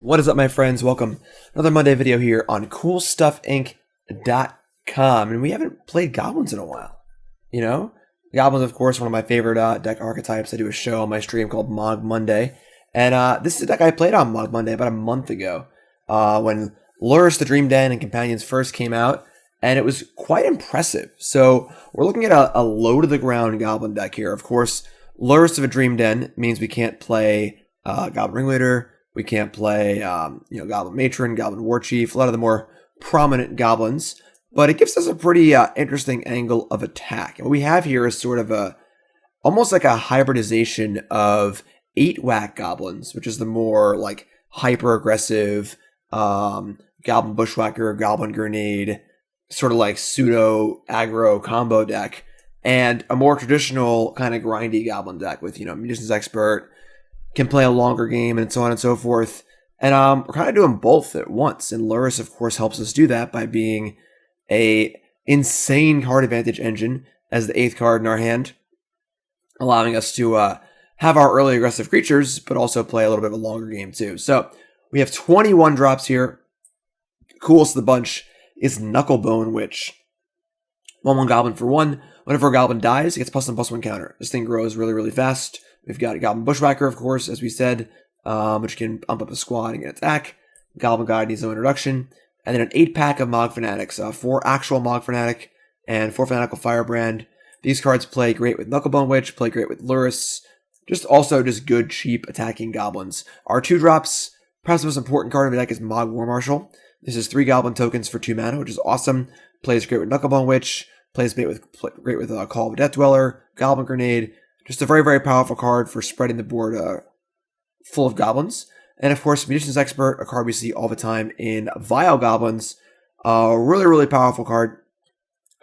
What is up, my friends? Welcome. Another Monday video here on CoolStuffInc.com. And we haven't played Goblins in a while. You know? Goblins, of course, one of my favorite deck archetypes. I do a show on my stream called Mogg Monday. And this is a deck I played on Mogg Monday about a month ago. When Lurrus the Dream Den and Companions first came out. And it was quite impressive. So we're looking at a low-to-the-ground Goblin deck here. Of course, Lurrus of a Dream Den means we can't play Goblin Ringleader. We can't play, Goblin Matron, Goblin War Chief, a lot of the more prominent goblins, but it gives us a pretty interesting angle of attack. And what we have here is sort of almost like a hybridization of 8-whack goblins, which is the more like hyper-aggressive Goblin Bushwhacker, Goblin Grenade, sort of like pseudo-aggro combo deck, and a more traditional kind of grindy goblin deck with, Munitions Expert, can play a longer game, and so on and so forth. And we're kind of doing both at once. And Lurrus, of course, helps us do that by being a insane card advantage engine as the 8th card in our hand, allowing us to have our early aggressive creatures, but also play a little bit of a longer game too. So we have 21 drops here. Coolest of the bunch is Knucklebone Witch. 1/1 goblin for 1. Whenever a goblin dies, it gets +1/+1 counter. This thing grows really, really fast. We've got a Goblin Bushwhacker, of course, as we said, which can bump up a squad and get attack. Goblin Guide needs no introduction. And then an 8-pack of Mogg Fanatics. 4 actual Mogg Fanatic and 4 Fanatical Firebrand. These cards play great with Knucklebone Witch, play great with Lurrus. Just good, cheap attacking goblins. Our 2 drops, perhaps the most important card in the deck is Mogg War Marshal. This is 3 goblin tokens for 2 mana, which is awesome. Plays great with Knucklebone Witch. Plays great with Call of a Death Dweller, Goblin Grenade. Just a very, very powerful card for spreading the board full of goblins. And of course, Munitions Expert, a card we see all the time in Vile Goblins. Really, really powerful card.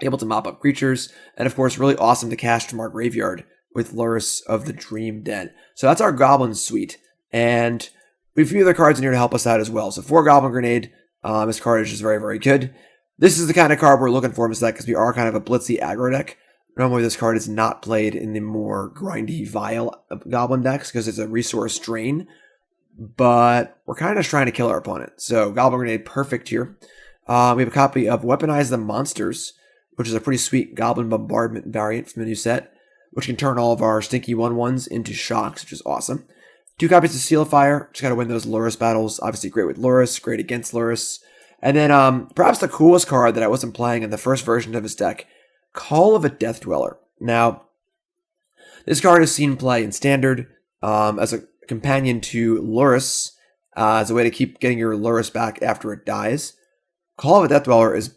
Able to mop up creatures. And of course, really awesome to cast from our graveyard with Lurrus of the Dream Den. So that's our Goblin suite. And we have a few other cards in here to help us out as well. So 4 Goblin Grenade. This card is just very, very good. This is the kind of card we're looking for in this deck because we are kind of a blitzy aggro deck. Normally, this card is not played in the more grindy, vile goblin decks because it's a resource drain. But we're kind of trying to kill our opponent. So, Goblin Grenade, perfect here. We have a copy of Weaponize the Monsters, which is a pretty sweet Goblin Bombardment variant from the new set, which can turn all of our stinky 1/1s into shocks, which is awesome. 2 copies of Seal of Fire. Just got to win those Lurrus battles. Obviously, great with Lurrus, great against Lurrus. And then, perhaps the coolest card that I wasn't playing in the first version of this deck, Call of a Death Dweller. Now, this card is seen play in Standard as a companion to Lurrus, as a way to keep getting your Lurrus back after it dies. Call of a Death Dweller is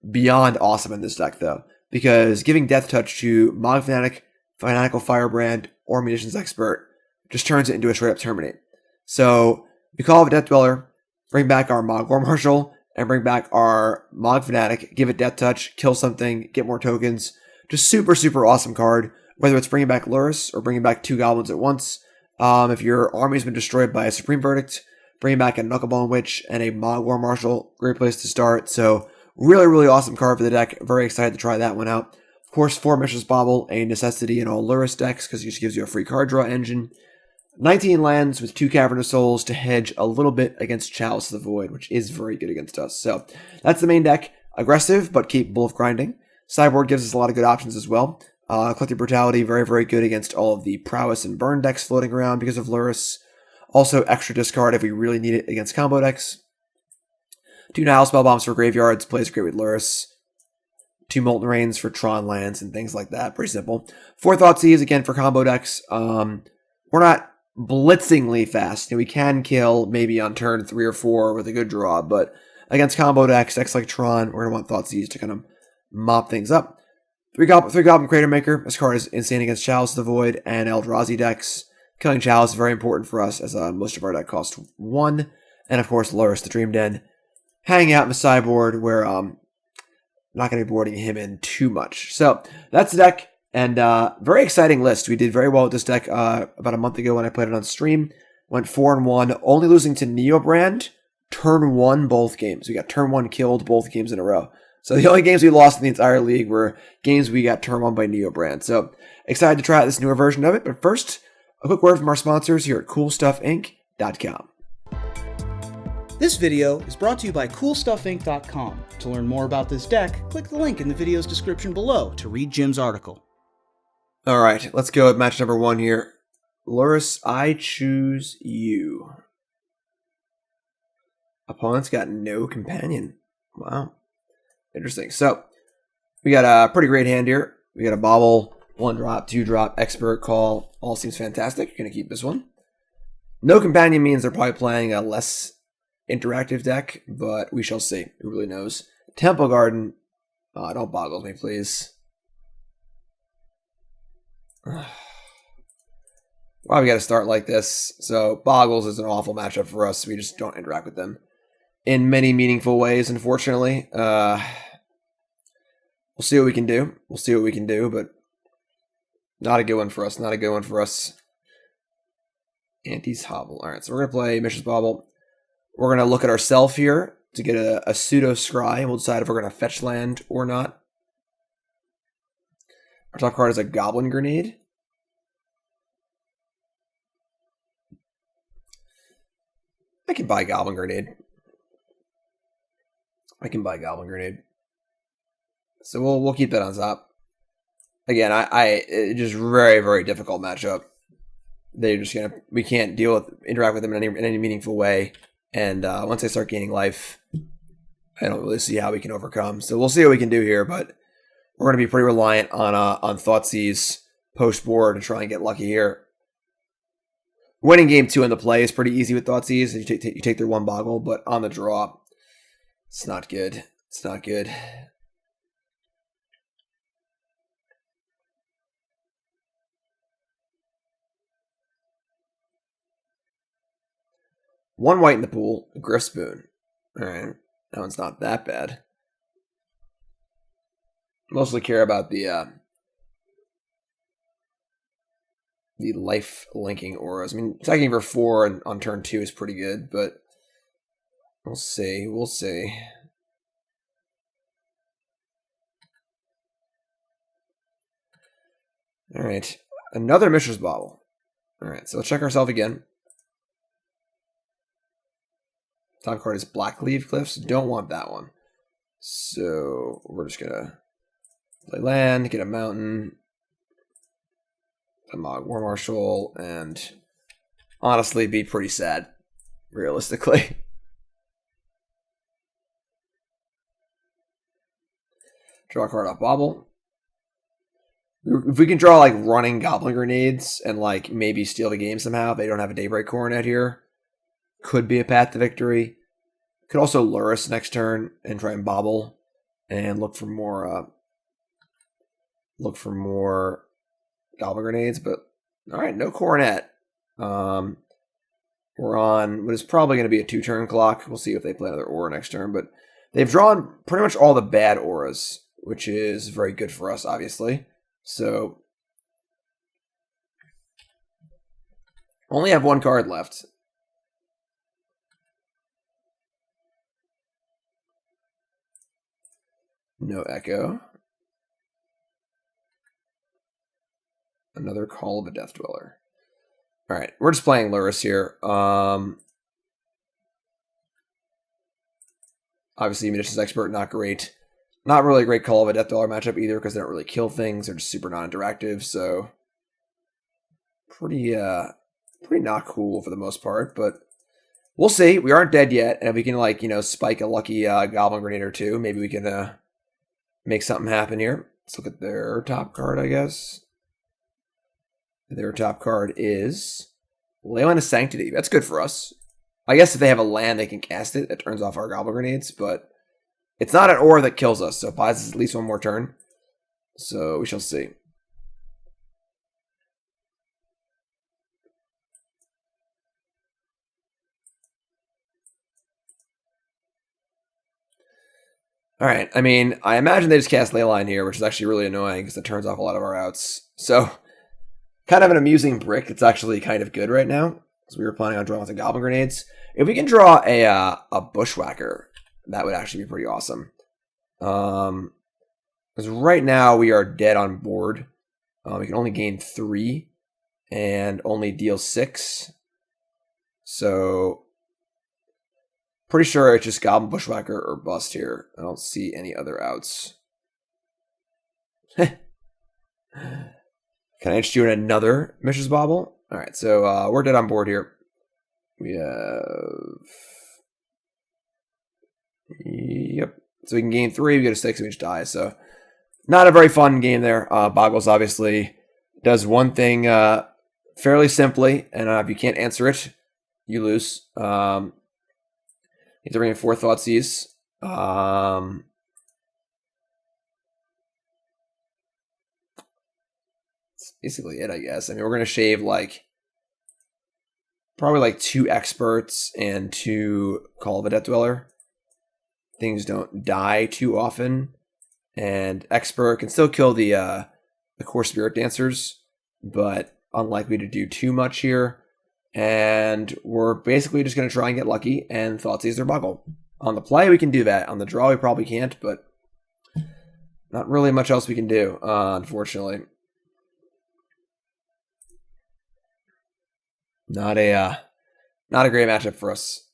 beyond awesome in this deck, though, because giving Death Touch to Mogg Fanatic, Fanatical Firebrand, or Munitions Expert just turns it into a straight-up Terminate. So, we Call of a Death Dweller, bring back our Mogg War Marshal, and bring back our Mogg Fanatic, give it Death Touch, kill something, get more tokens. Just super, super awesome card, whether it's bringing back Lurrus or bringing back 2 goblins at once. If your army's been destroyed by a Supreme Verdict, bringing back a Knucklebone Witch and a Mogg War Marshal, great place to start. So really, really awesome card for the deck. Very excited to try that one out. Of course, 4 Mishra's Bauble, a necessity in all Lurrus decks because it just gives you a free card draw engine. 19 lands with 2 Cavern of Souls to hedge a little bit against Chalice of the Void, which is very good against us. So that's the main deck. Aggressive, but capable of grinding. Sideboard gives us a lot of good options as well. Collective Brutality, very, very good against all of the Prowess and Burn decks floating around because of Lurrus. Also, extra discard if we really need it against combo decks. 2 Nihil Spellbombs for graveyards, plays great with Lurrus. 2 Molten Rains for Tron lands and things like that. Pretty simple. 4 Thoughtseize, again, for combo decks. We're not blitzingly fast. We can kill maybe on turn 3 or 4 with a good draw, but against combo decks like Tron, we're going to want Thoughtseize to kind of mop things up. 3 Goblin Cratermaker. This card is insane against Chalice of the Void and Eldrazi decks. Killing Chalice is very important for us as most of our deck costs 1. And of course, Lurrus the Dream Den. Hanging out in the sideboard where I'm not going to be boarding him in too much. So that's the deck. And very exciting list. We did very well with this deck about a month ago when I played it on stream. Went 4-1, only losing to Neobrand turn 1 both games. We got turn 1 killed both games in a row. So the only games we lost in the entire league were games we got turn 1 by Neobrand. So excited to try out this newer version of it. But first, a quick word from our sponsors here at CoolStuffInc.com. This video is brought to you by CoolStuffInc.com. To learn more about this deck, click the link in the video's description below to read Jim's article. Alright, let's go at match number 1 here. Lurrus, I choose you. Opponent's got no companion. Wow. Interesting. So, we got a pretty great hand here. We got a Bauble, 1-drop, 2-drop, Expert, Call. All seems fantastic. Gonna keep this one. No companion means they're probably playing a less interactive deck, but we shall see. Who really knows? Temple Garden. Oh, don't boggle me, please. Why we got to start like this? So, Boggles is an awful matchup for us. We just don't interact with them in many meaningful ways, unfortunately. We'll see what we can do. We'll see what we can do, but not a good one for us. Not a good one for us. Auntie's Hovel. All right, so we're going to play Mishra's Bauble. We're going to look at ourselves here to get a pseudo scry, and we'll decide if we're going to fetch land or not. Our top card is a Goblin Grenade. I can buy Goblin Grenade. So we'll keep that on top. Again, it's just very, very difficult matchup. They're just we can't interact with them in any meaningful way. And once they start gaining life, I don't really see how we can overcome. So we'll see what we can do here, but we're going to be pretty reliant on Thoughtseize post board to try and get lucky here. Winning game 2 in the play is pretty easy with Thoughtseize. You take their 1 Boggle, but on the draw, it's not good. It's not good. One white in the pool, a Griff Spoon. Alright, that one's not that bad. Mostly care about the life linking auras. I mean, attacking for 4 on turn 2 is pretty good, but we'll see. We'll see. Alright, another Mishra's Bauble. Alright, so let's check ourselves again. Top card is Blackcleave Cliffs. Don't want that one. So we're just gonna play land, get a mountain, a Mogg War Marshal, and honestly be pretty sad, realistically. Draw a card off Bauble. If we can draw like running Goblin Grenades and like maybe steal the game somehow, if they don't have a Daybreak Coronet here, could be a path to victory. Could also Lurrus next turn and try and Bauble and look for more Goblin Grenades, but alright, no Coronet. We're on what is probably going to be a 2-turn clock. We'll see if they play another aura next turn, but they've drawn pretty much all the bad auras, which is very good for us, obviously. So only have 1 card left. No Echo. Another Call of a Death Dweller. Alright, we're just playing Lurrus here. Obviously, Munitions Expert, not great. Not really a great Call of a Death Dweller matchup either, because they don't really kill things. They're just super non-interactive, so pretty not cool for the most part, but we'll see. We aren't dead yet, and if we can, like, spike a lucky Goblin Grenade or 2, maybe we can make something happen here. Let's look at their top card, I guess. Their top card is Leyline of Sanctity. That's good for us. I guess if they have a land, they can cast it. It turns off our Goblin Grenades, but it's not an aura that kills us, so it buys us at least 1 more turn. So we shall see. Alright, I mean, I imagine they just cast Leyline here, which is actually really annoying because it turns off a lot of our outs. So, kind of an amusing brick. It's actually kind of good right now. So we were planning on drawing with the Goblin Grenades. If we can draw a Bushwhacker, that would actually be pretty awesome. Because right now we are dead on board. We can only gain 3 and only deal 6. So Pretty sure it's just Goblin Bushwhacker or bust here. I don't see any other outs. Can I interest you in another Mishra's Bauble? Alright, so we're dead on board here. We have... Yep. So we can gain 3, we get a 6, and we each die. So not a very fun game there. Boggles obviously does one thing fairly simply, and if you can't answer it, you lose. You have to bring in 4 Thoughtseize. That's basically it, I guess. I mean, we're going to shave like probably like 2 Experts and 2 Call of a Death Dweller. Things don't die too often, and Expert can still kill the core Spirit Dancers, but unlikely to do too much here. And we're basically just going to try and get lucky and Thoughtseize their Boggle. On the play, we can do that. On the draw, we probably can't, but not really much else we can do, unfortunately. Not a great matchup for us.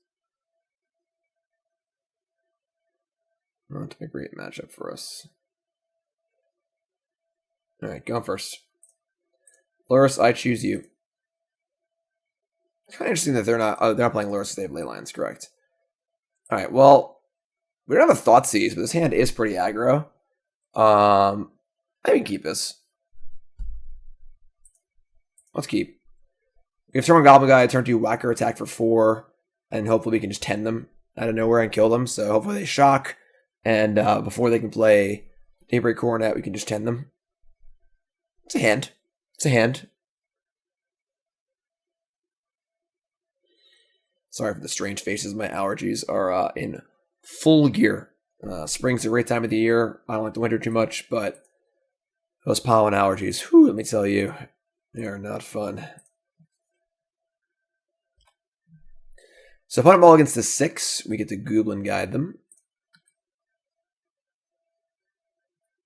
Not a great matchup for us. All right, going first. Lurrus, I choose you. It's kind of interesting that they're not playing Lurrus. They have ley lines, correct? All right, well, we don't have a Thoughtseize, but this hand is pretty aggro. I can keep this. Let's keep. We have turn 1 Goblin Guy, turn 2 Whacker, attack for 4, and hopefully we can just 10 them out of nowhere and kill them. So hopefully they shock, and before they can play Daybreak Coronet, we can just 10 them. It's a hand. It's a hand. Sorry for the strange faces. My allergies are in full gear. Spring's a great time of the year. I don't like the winter too much, but those pollen allergies, whew, let me tell you, they are not fun. So opponent mulligans to 6. We get to Goblin Guide them.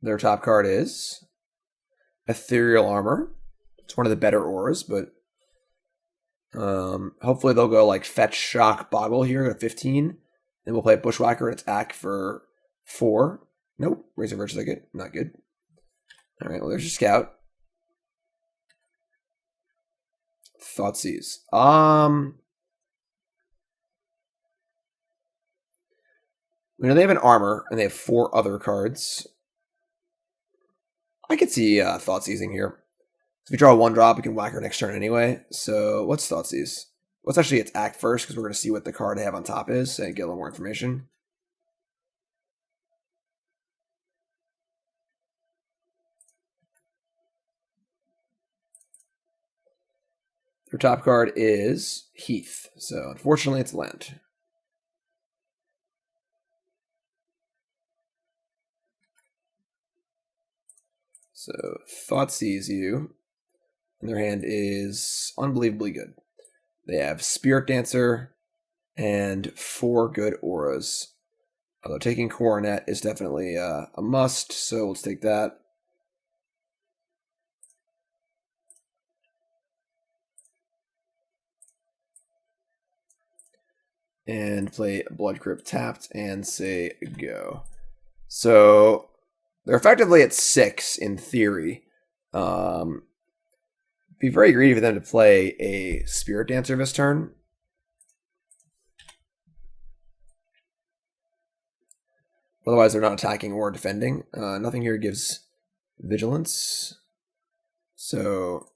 Their top card is Ethereal Armor. It's one of the better auras, but hopefully they'll go like Fetch, Shock, Bauble here at 15. Then we'll play Bushwhacker and attack for 4. Nope. Razor Virtue Ticket. Not good. All right, well, there's your Scout. Thoughtseize. We know they have an armor, and they have 4 other cards. I could see Thoughtseizing here. If we draw a 1-drop, we can whack her next turn anyway. So what's Thoughtseize? Let's actually attack first, because we're going to see what the card I have on top is, and get a little more information. Their top card is Heath, so unfortunately it's land. So Thoughtseize you, and their hand is unbelievably good. They have Spirit Dancer and 4 good auras. Although taking Coronet is definitely a must, so let's take that. And play Blood Crypt tapped and say go. So they're effectively at 6 in theory. Be very greedy for them to play a Spirit Dancer this turn. Otherwise, they're not attacking or defending. Nothing here gives vigilance. So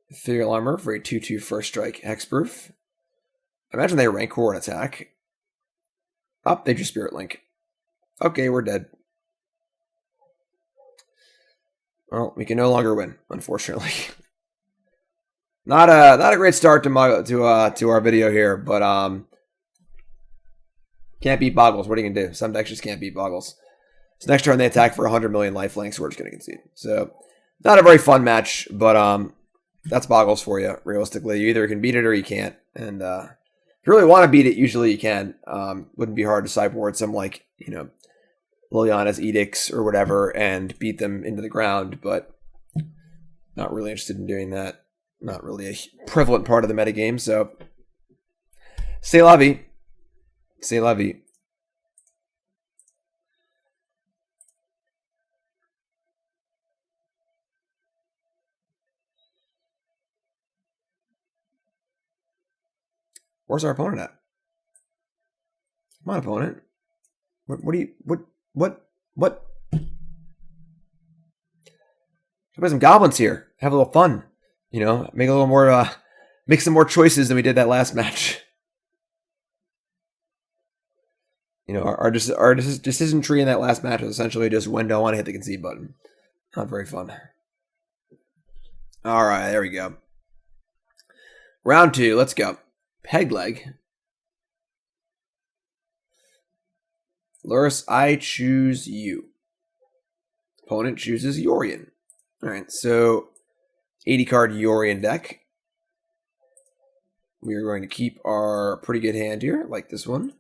Ethereal Armor for a 2/2 first strike hexproof. I imagine they Rancor and attack. Oh, they just Spirit Link. Okay, we're dead. Well, we can no longer win, unfortunately. Not a great start to our video here, but can't beat Boggles. What are you gonna do? Some decks just can't beat Boggles. So next turn they attack for 100 million lifelinks. We're just gonna concede. So not a very fun match, but that's Boggles for you. Realistically, you either can beat it or you can't. And if you really want to beat it, usually you can. Wouldn't be hard to sideboard some Liliana's Edicts or whatever and beat them into the ground, but not really interested in doing that. Not really a prevalent part of the metagame, so c'est la vie. C'est la vie. Where's our opponent at? Come on, opponent. What do you, what? Play some goblins here. Have a little fun. You know, make a little more, make some more choices than we did that last match. You know, our decision tree in that last match was essentially just when do I want to hit the concede button. Not very fun. All right, there we go. Round 2, let's go. Peg leg. Lurrus, I choose you. Opponent chooses Yorion. All right, so 80 card Yorion deck. We are going to keep our pretty good hand here, like this one.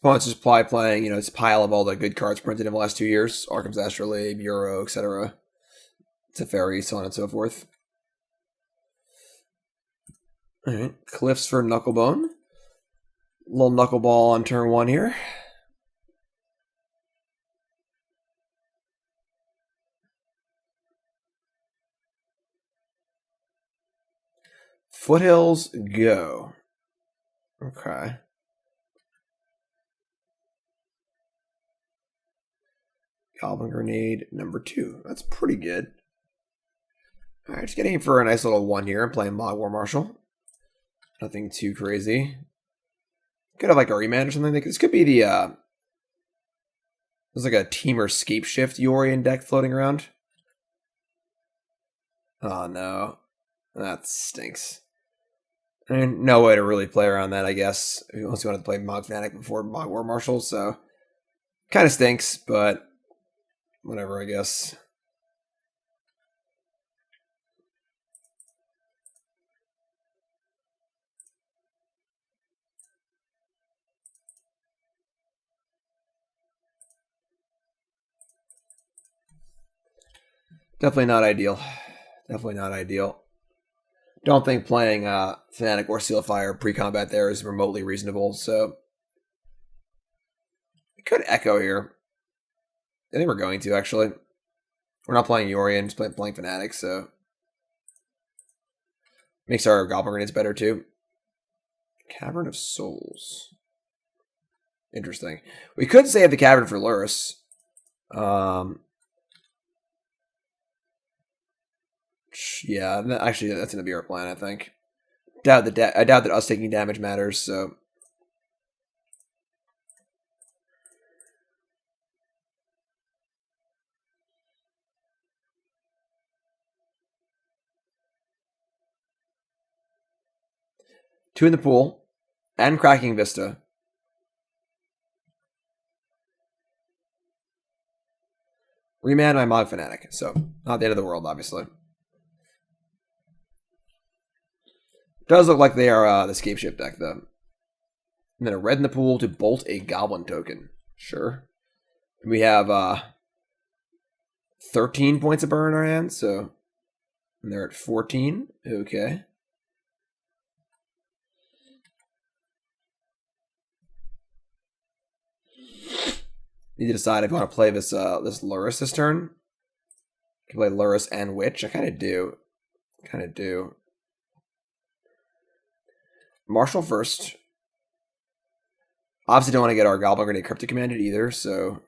Opponent's just playing, you know, this pile of all the good cards printed in the last 2 years. Arkham's Astrolabe, Euro, etc. Teferi, so on and so forth. Alright, Cliffs for Knucklebone. Little Knuckleball on turn 1 here. Foothills, go. Okay. Goblin Grenade, number 2. That's pretty good. Alright, just getting for a nice little 1 here. I'm playing Mogg War Marshal. Nothing too crazy. Could have like a rematch or something. This could be the, there's like a Teamer Scapeshift Yorion deck floating around. Oh no. That stinks. I mean, no way to really play around that, I guess. Unless you wanted to play Mogg Fanatic before Mogg War Marshal, so kind of stinks, but whatever, I guess. Definitely not ideal. Definitely not ideal. Don't think playing Fanatic or Seal of Fire pre-combat there is remotely reasonable, so we could Echo here. I think we're going to, actually. We're not playing Yorion, just playing Fanatic, so makes our Goblin Grenades better, too. Cavern of Souls. Interesting. We could save the Cavern for Lurrus. Yeah, actually, that's going to be our plan, I think. I doubt that us taking damage matters, so... Two in the pool, and Cracking Vista. Remand my Mogg Fanatic, so not the end of the world, obviously. Does look like they are the Scapeship deck, though. And then a red in the pool to bolt a Goblin token. Sure. We have 13 points of burn in our hand, so... And they're at 14. Okay. Need to decide if I want to play this this Lurrus this turn. I can play Lurrus and Witch. I kind of do. Marshal first. Obviously don't want to get our Goblin Grenade Cryptic commanded either, so...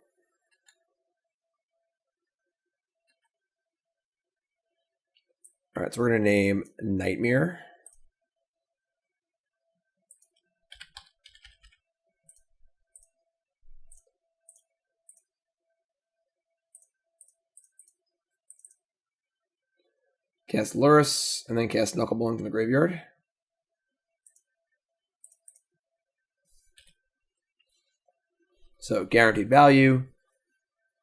Alright, so we're going to name Nightmare. Cast Lurrus, and then cast Knucklebone from the graveyard. So, guaranteed value.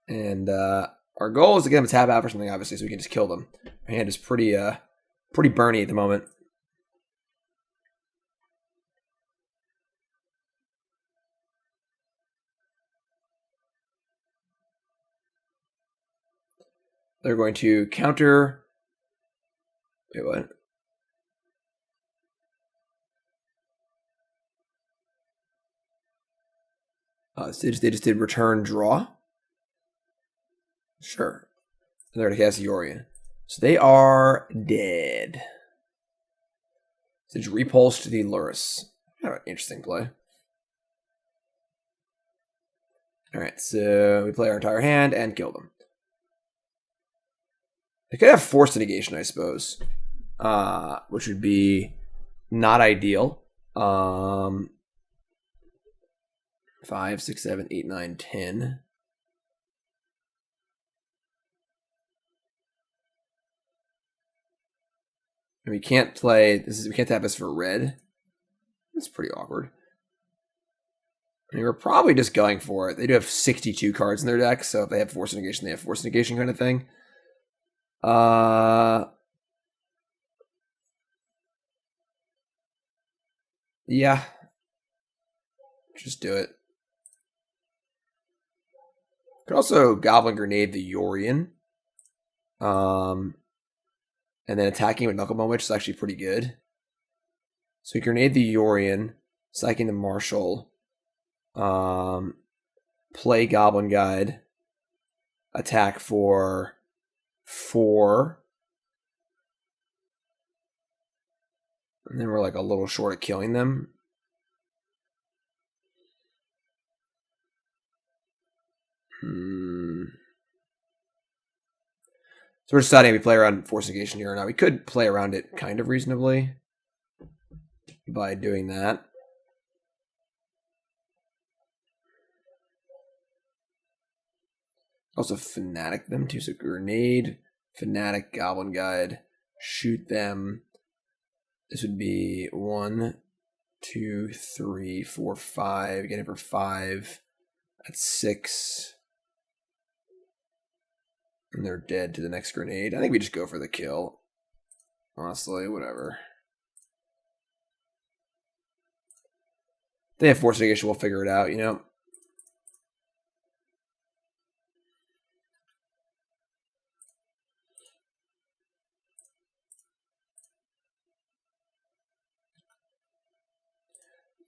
And our goal is to get them to tap out for something, obviously, so we can just kill them. Our hand is pretty burny at the moment. They're going to counter... Wait, what? So they just did return draw. Sure. They're going to cast Yorion. So they are dead. So just repulsed the Lurrus. Kind of an interesting play. Alright, so we play our entire hand and kill them. They could have forced negation, I suppose. Which would be not ideal. 5, 6, 7, 8, 9, 10. And we can't play we can't tap this for red. That's pretty awkward. I mean, we're probably just going for it. They do have 62 cards in their deck, so if they have force negation, they have force negation kind of thing. Yeah. Just do it. Could also Goblin Grenade the Yorion. And then attacking with Knucklebone Witch is actually pretty good. So you grenade the Yorion, sacking the Marshal, play Goblin Guide, attack for 4. And then we're like a little short of killing them. So we're deciding we play around force negation here or not. We could play around it kind of reasonably by doing that. Also Fanatic them too. So Grenade, Fanatic, Goblin Guide, shoot them. This would be 1, 2, 3, 4, 5. Get it for 5. That's 6. And they're dead to the next grenade. I think we just go for the kill. Honestly, whatever. If they have force negation, we'll figure it out, you know?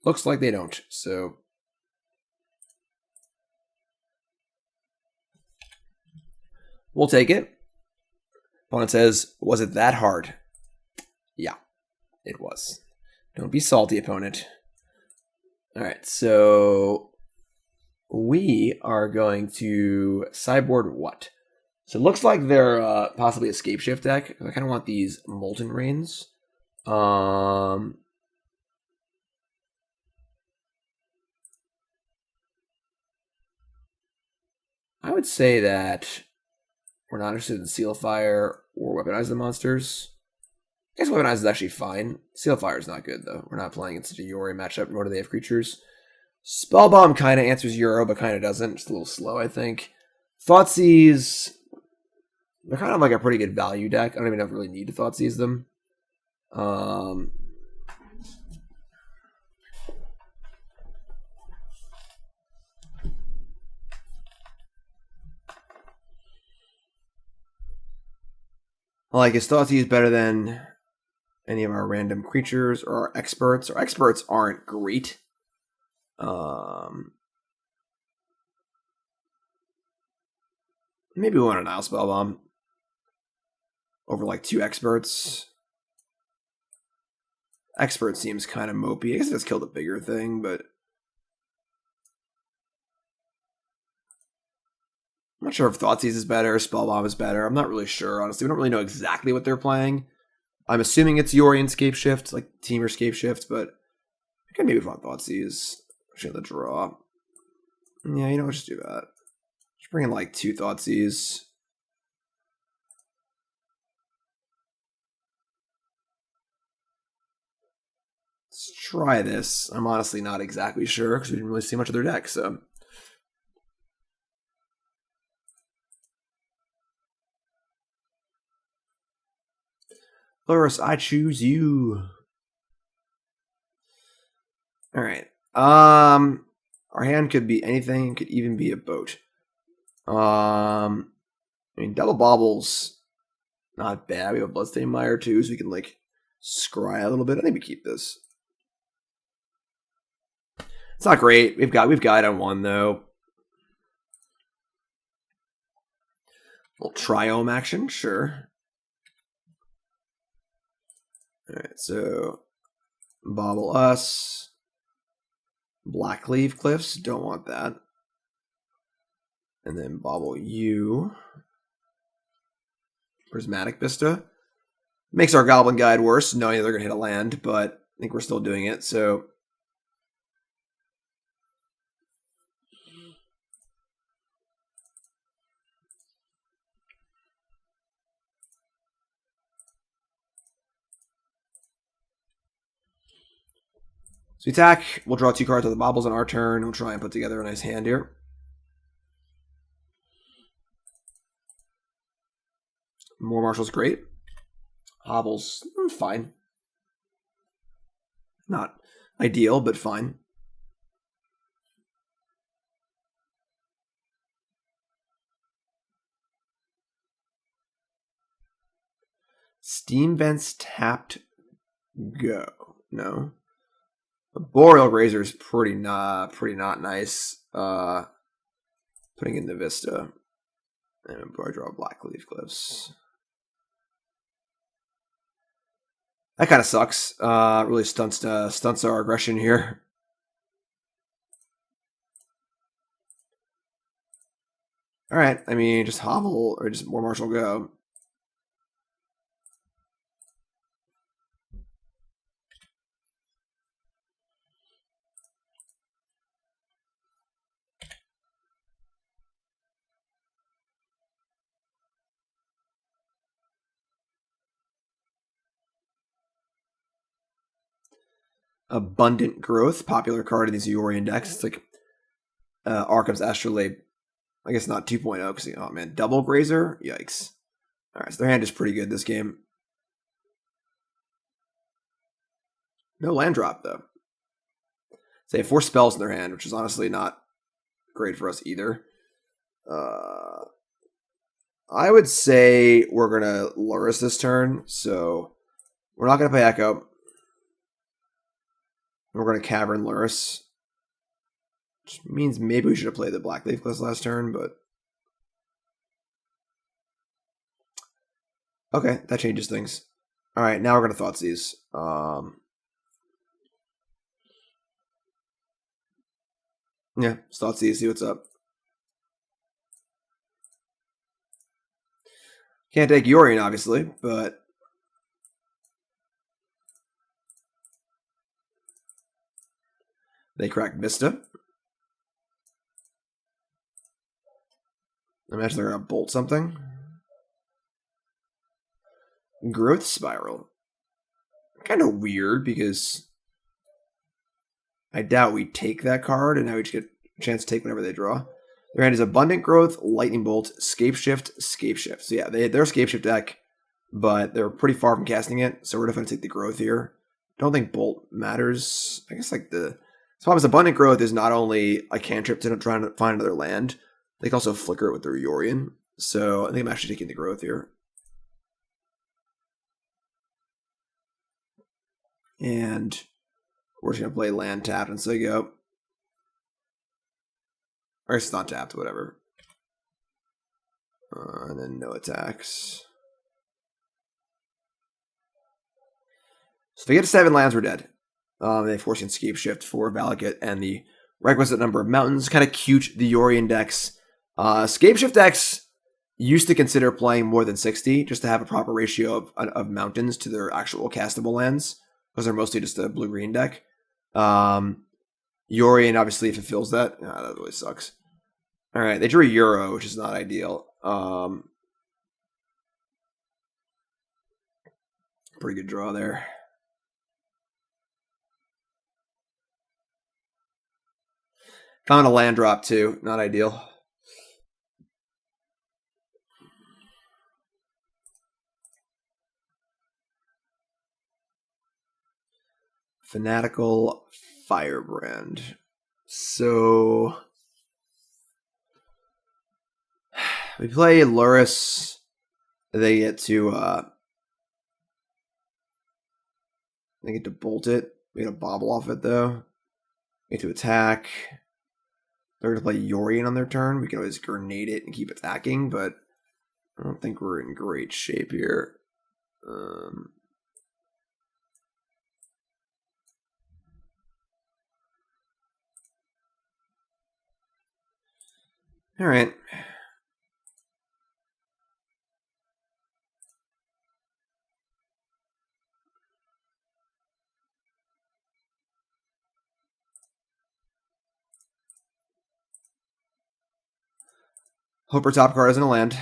Looks like they don't, so... we'll take it. Opponent says, was it that hard? Yeah, it was. Don't be salty, opponent. Alright, so... we are going to sideboard what? So it looks like they're possibly a Scape Shift deck. I kind of want these Molten Rains. I would say that we're not interested in Seal Fire or Weaponize the Monsters. I guess Weaponize is actually fine. Seal Fire is not good, though. We're not playing in such a Yori matchup, nor do they have creatures. Spellbomb kind of answers Euro, but kind of doesn't. It's a little slow, I think. Thoughtseize, they're kind of like a pretty good value deck. I don't even know if I really need to Thoughtseize them. Like, is Thoughtseize better than any of our random creatures or our experts? Our experts aren't great. Maybe we want a Nihil Spellbomb over like 2 experts. Expert seems kind of mopey. I guess it does kill the bigger thing, but I'm not sure if Thoughtseize is better, Spellbomb is better. I'm not really sure, honestly. We don't really know exactly what they're playing. I'm assuming it's Yorion Scape Shift, like Teamer Scape Shift, but I can maybe want Thoughtseize. Actually, the draw. Yeah, you know what? Just do that. Just bring in like 2 Thoughtseize. Let's try this. I'm honestly not exactly sure because we didn't really see much of their deck, so. Lurrus, I choose you. Alright. Our hand could be anything. It could even be a boat. I mean, double Bauble's not bad. We have a Bloodstained Mire too, so we can like scry a little bit. I think we keep this. It's not great. We've got on one though. Little triome action, sure. Alright, so Bauble us. Blackcleave Cliffs, don't want that. And then Bauble you. Prismatic Vista. Makes our Goblin Guide worse, knowing they're going to hit a land, but I think we're still doing it, so... So we attack, we'll draw 2 cards with the Baubles on our turn, we'll try and put together a nice hand here. War Marshal's great. Hovel's fine. Not ideal, but fine. Steam Vents tapped. Go. No. A Boreal Razor is pretty not nice. Putting in the Vista. And I draw Blackcleave Cliffs. That kind of sucks. Really stunts our aggression here. All right, I mean, just Hovel or just War Marshal go. Abundant Growth, popular card in these Yorion decks. It's like Arkham's Astrolabe. I guess not 2.0 because, oh man, Double Grazer? Yikes. Alright, so their hand is pretty good this game. No land drop, though. So they have 4 spells in their hand, which is honestly not great for us either. I would say we're going to Lurrus this turn, so we're not going to play Echo. We're going to Cavern Lurrus. Which means maybe we should have played the Blackcleave Cliffs last turn, but... Okay, that changes things. Alright, now we're going to Thoughtseize. Yeah, Thoughtseize, see what's up. Can't take Yorion, obviously, but... They crack Vista. I imagine they're going to bolt something. Growth Spiral. Kind of weird because I doubt we take that card and now we just get a chance to take whenever they draw. Their hand is Abundant Growth, Lightning Bolt, Scape Shift. So yeah, they're a Scape Shift deck, but they're pretty far from casting it, so we're definitely going to take the Growth here. Don't think Bolt matters. I guess like the problem is Abundant Growth is not only a cantrip to try to find another land, they can also flicker it with their Yorion. So I think I'm actually taking the Growth here. And we're just going to play land tapped and say go. Or it's not tapped, whatever. And then no attacks. So if we get to 7 lands, we're dead. They force in Scape Shift for Valakut and the requisite number of mountains. Kind of cute, the Yorion decks. Scape Shift decks used to consider playing more than 60 just to have a proper ratio of mountains to their actual castable lands, because they're mostly just a blue-green deck. Yorion obviously fulfills that. That really sucks. All right, they drew a Euro, which is not ideal. Pretty good draw there. Found a land drop too, not ideal. Fanatical Firebrand. So we play Lurrus. They get to bolt it. We get a Bauble off it though. Get to attack. They're going to play Yorion on their turn. We can always grenade it and keep attacking, but I don't think we're in great shape here. All right. Hope our top card isn't a land.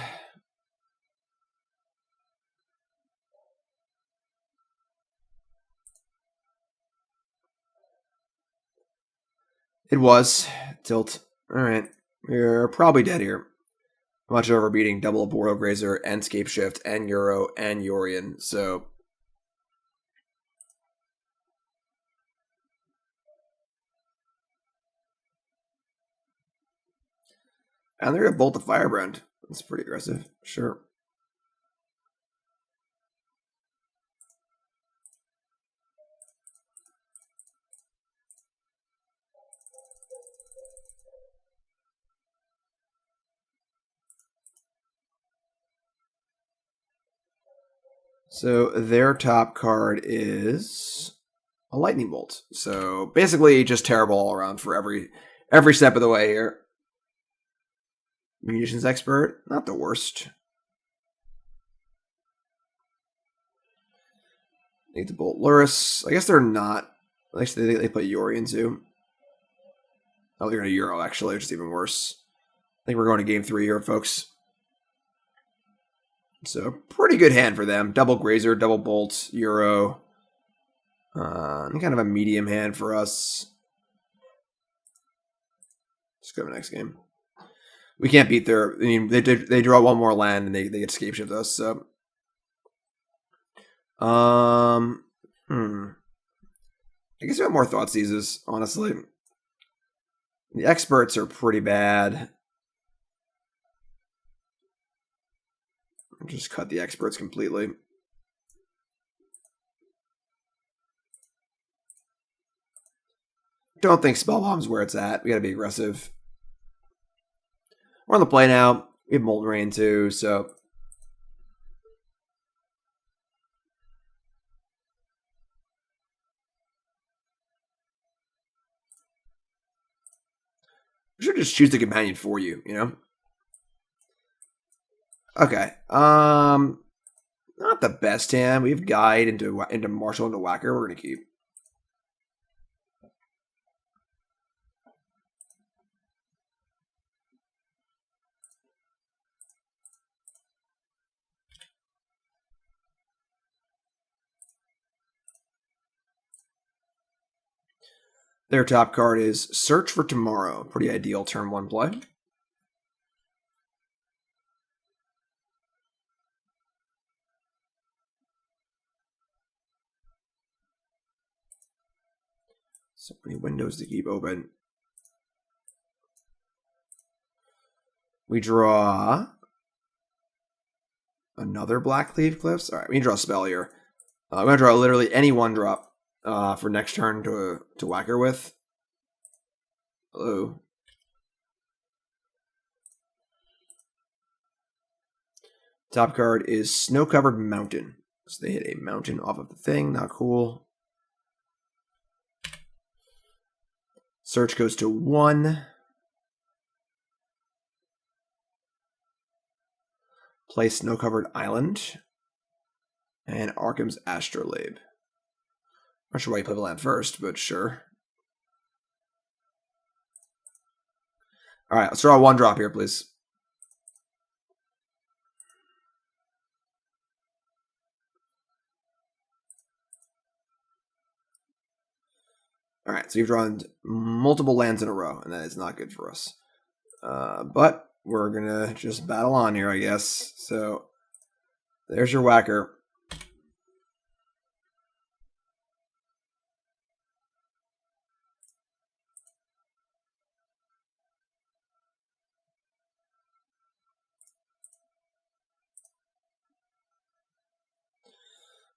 It was. Tilt. Alright. We're probably dead here. Much over beating double Bordeaux Grazer and Scape Shift and Euro and Yorion, so. And they're gonna bolt the Firebrand. That's pretty aggressive. Sure. So their top card is a Lightning Bolt. So basically just terrible all around for every step of the way here. Munitions Expert, not the worst. Need to bolt Lurrus. I guess they're not. Actually, they play Yorion too. Oh, they're going to Euro, actually, which is even worse. I think we're going to game 3 here, folks. So, pretty good hand for them. Double Grazer, double Bolt, Euro. Kind of a medium hand for us. Let's go to the next game. We can't beat their... I mean, they draw one more land and they get Scape Shift us, so... I guess we have more Thoughtseizes, honestly. The experts are pretty bad. I'll just cut the experts completely. Don't think Spellbomb's where it's at. We gotta be aggressive. We're on the play now. We have Molten Rain too, so... We should just choose the companion for you, you know? Okay. Not the best hand. We have Guide into Marshal into Whacker. We're gonna keep. Their top card is Search for Tomorrow. Pretty ideal turn 1 play. So many windows to keep open. We draw another Blackcleave Cliffs. All right, we can draw a spell here. We're going to draw literally any 1-drop for next turn to Whacker with. Hello. Top card is Snow-Covered Mountain. So they hit a mountain off of the thing. Not cool. Search goes to 1. Play Snow-Covered Island. And Arkham's Astrolabe. Not sure why you play the land first, but sure. Alright, let's draw a 1-drop here, please. Alright, so you've drawn multiple lands in a row, and that is not good for us. But we're going to just battle on here, I guess. So, there's your Whacker.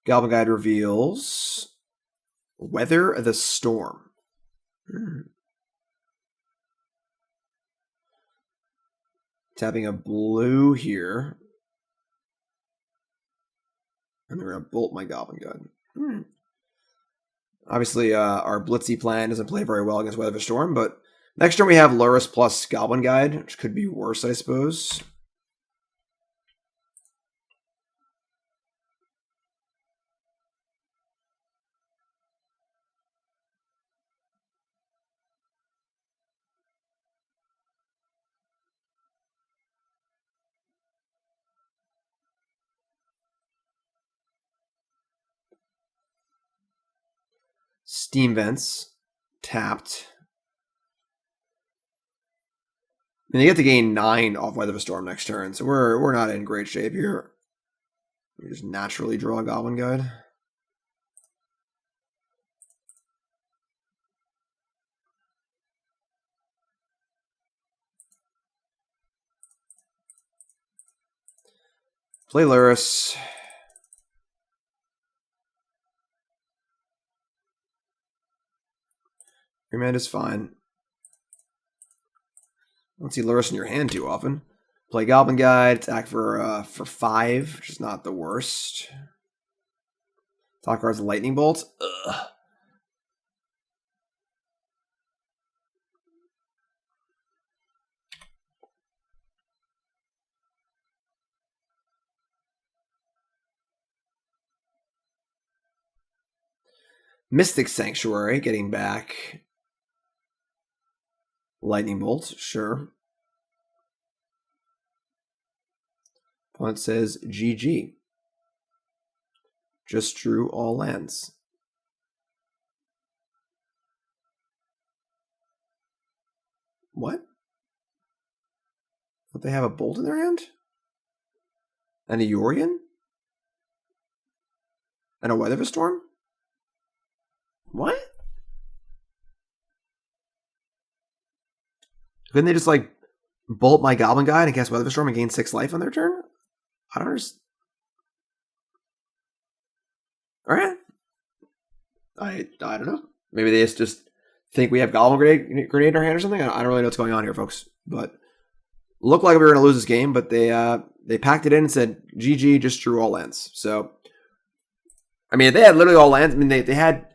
Goblin Guide reveals Weather the Storm. Tapping a blue here. And they're going to bolt my Goblin Guide. Obviously, our Blitzy plan doesn't play very well against Weather of a Storm, but next turn we have Lurrus plus Goblin Guide, which could be worse, I suppose. Steam Vents, tapped. And you get to gain 9 off Weather of a Storm next turn, so we're not in great shape here. We just naturally draw a Goblin Guide. Play Lurrus. Remand is fine. Don't see Lurrus in your hand too often. Play Goblin Guide, attack for 5, which is not the worst. Top card's Lightning Bolt. Ugh. Mystic Sanctuary, getting back. Lightning Bolt, sure. Opponent says GG. Just drew all lands. What? Don't they have a Bolt in their hand? And a Yorion? And a Weather of a Storm? What? Couldn't they just, like, bolt my Goblin Guide and cast Weather of a Storm and gain 6 life on their turn? I don't understand. Alright. I don't know. Maybe they just think we have Goblin Grenade in our hand or something. I don't really know what's going on here, folks. But looked like we were going to lose this game, but they packed it in and said, GG, just drew all lands. So, I mean, they had literally all lands. I mean, they had...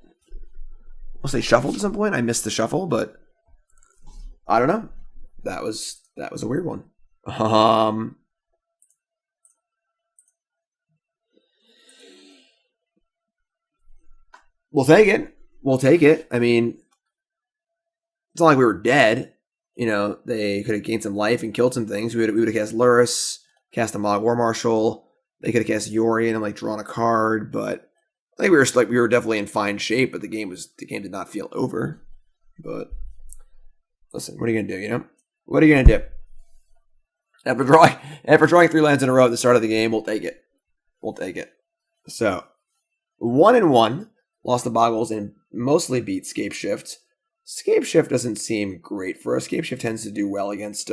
Unless they shuffled at some point. I missed the shuffle, but I don't know. That was a weird one. We'll take it. We'll take it. I mean, it's not like we were dead. You know, they could have gained some life and killed some things. We would have cast Lurrus, cast the Mogg War Marshal. They could have cast Yorion and like drawn a card, but I think we were definitely in fine shape. But the game did not feel over. But listen, what are you gonna do? You know, what are you gonna do? After drawing 3 lands in a row at the start of the game, we'll take it. We'll take it. So 1-1. Lost the Boggles and mostly beat Scape Shift. Scape Shift doesn't seem great for us. Scape Shift tends to do well against,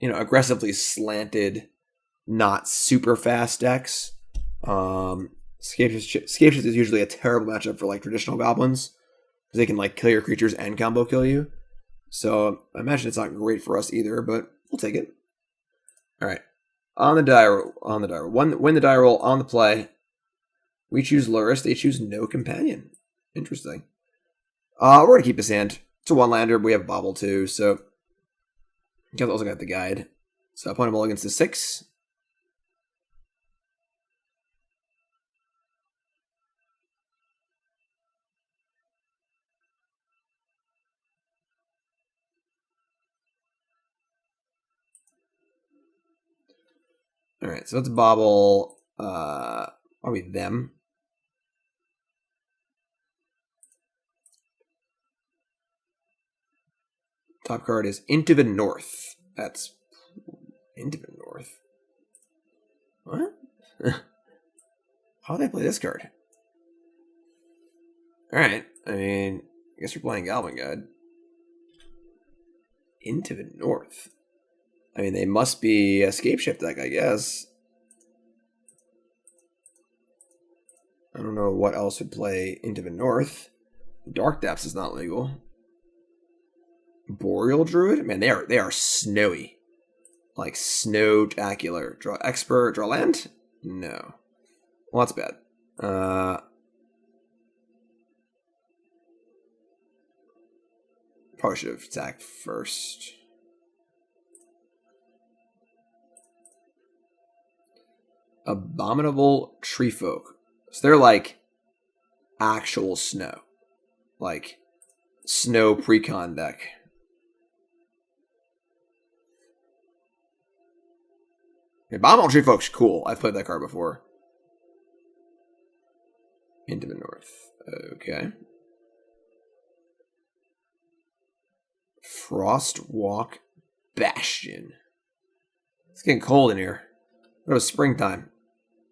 aggressively slanted, not super fast decks. Scape Shift is usually a terrible matchup for like traditional goblins because they can like kill your creatures and combo kill you. So I imagine it's not great for us either, but we'll take it. All right, on the die roll. Win the die roll on the play. We choose Lurrus. They choose no companion. Interesting. We're going to keep this hand. It's a 1-lander. We have Bauble too, so... You also got the guide. So opponent mulligans to 6. Alright, so let's Bauble... Probably them. Top card is Into the North. That's Into the North. What? How do they play this card? Alright. I mean, I guess you're playing Goblin Guide. Into the North. I mean, they must be a Scape Shift deck, I guess. I don't know what else would play Into the North. Dark Depths is not legal. Boreal Druid? Man, they are snowy. Like Snowtacular. Draw Expert. Draw land? No. Well, that's bad. Probably should have attacked first. Abominable Treefolk. So they're like actual snow. Like snow precon deck. Abominable Treefolk's cool. I've played that card before. Into the north. Okay. Frostwalk Bastion. It's getting cold in here. It was springtime.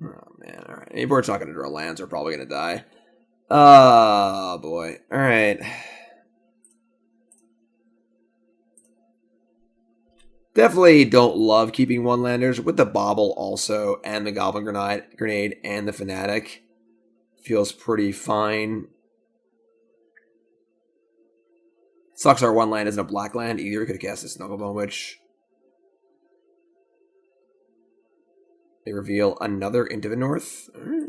Oh, man. All right. Any board's not going to draw lands are probably going to die. Oh, boy. All right. Definitely don't love keeping one-landers. With the Bauble also, and the Goblin Grenade, and the Fanatic. Feels pretty fine. Sucks our one land isn't a black land either. We could have cast this Knucklebone Witch. They reveal another Into the North. All right.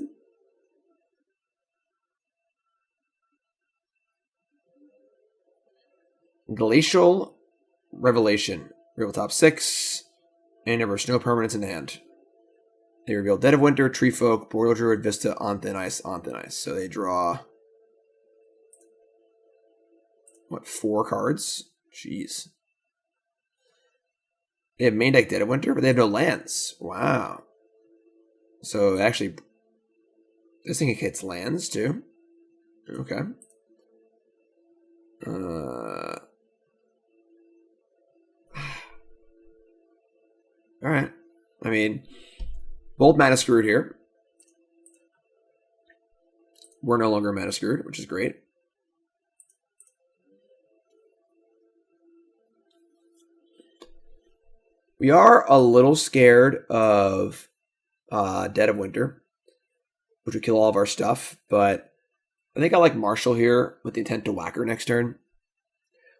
Glacial Revelation. Reveal top 6. And number snow permanents in hand. They reveal Dead of Winter, Treefolk, Boreal Druid, Vista, on Thin Ice, on Thin Ice. So they draw... what, 4 cards? Jeez. They have main deck Dead of Winter, but they have no lands. Wow. So actually, this thing hits lands too. Okay. Alright. I mean, both mana screwed here. We're no longer mana screwed, which is great. We are a little scared of Dead of Winter, which would kill all of our stuff, but I think I like Marshal here with the intent to whack her next turn.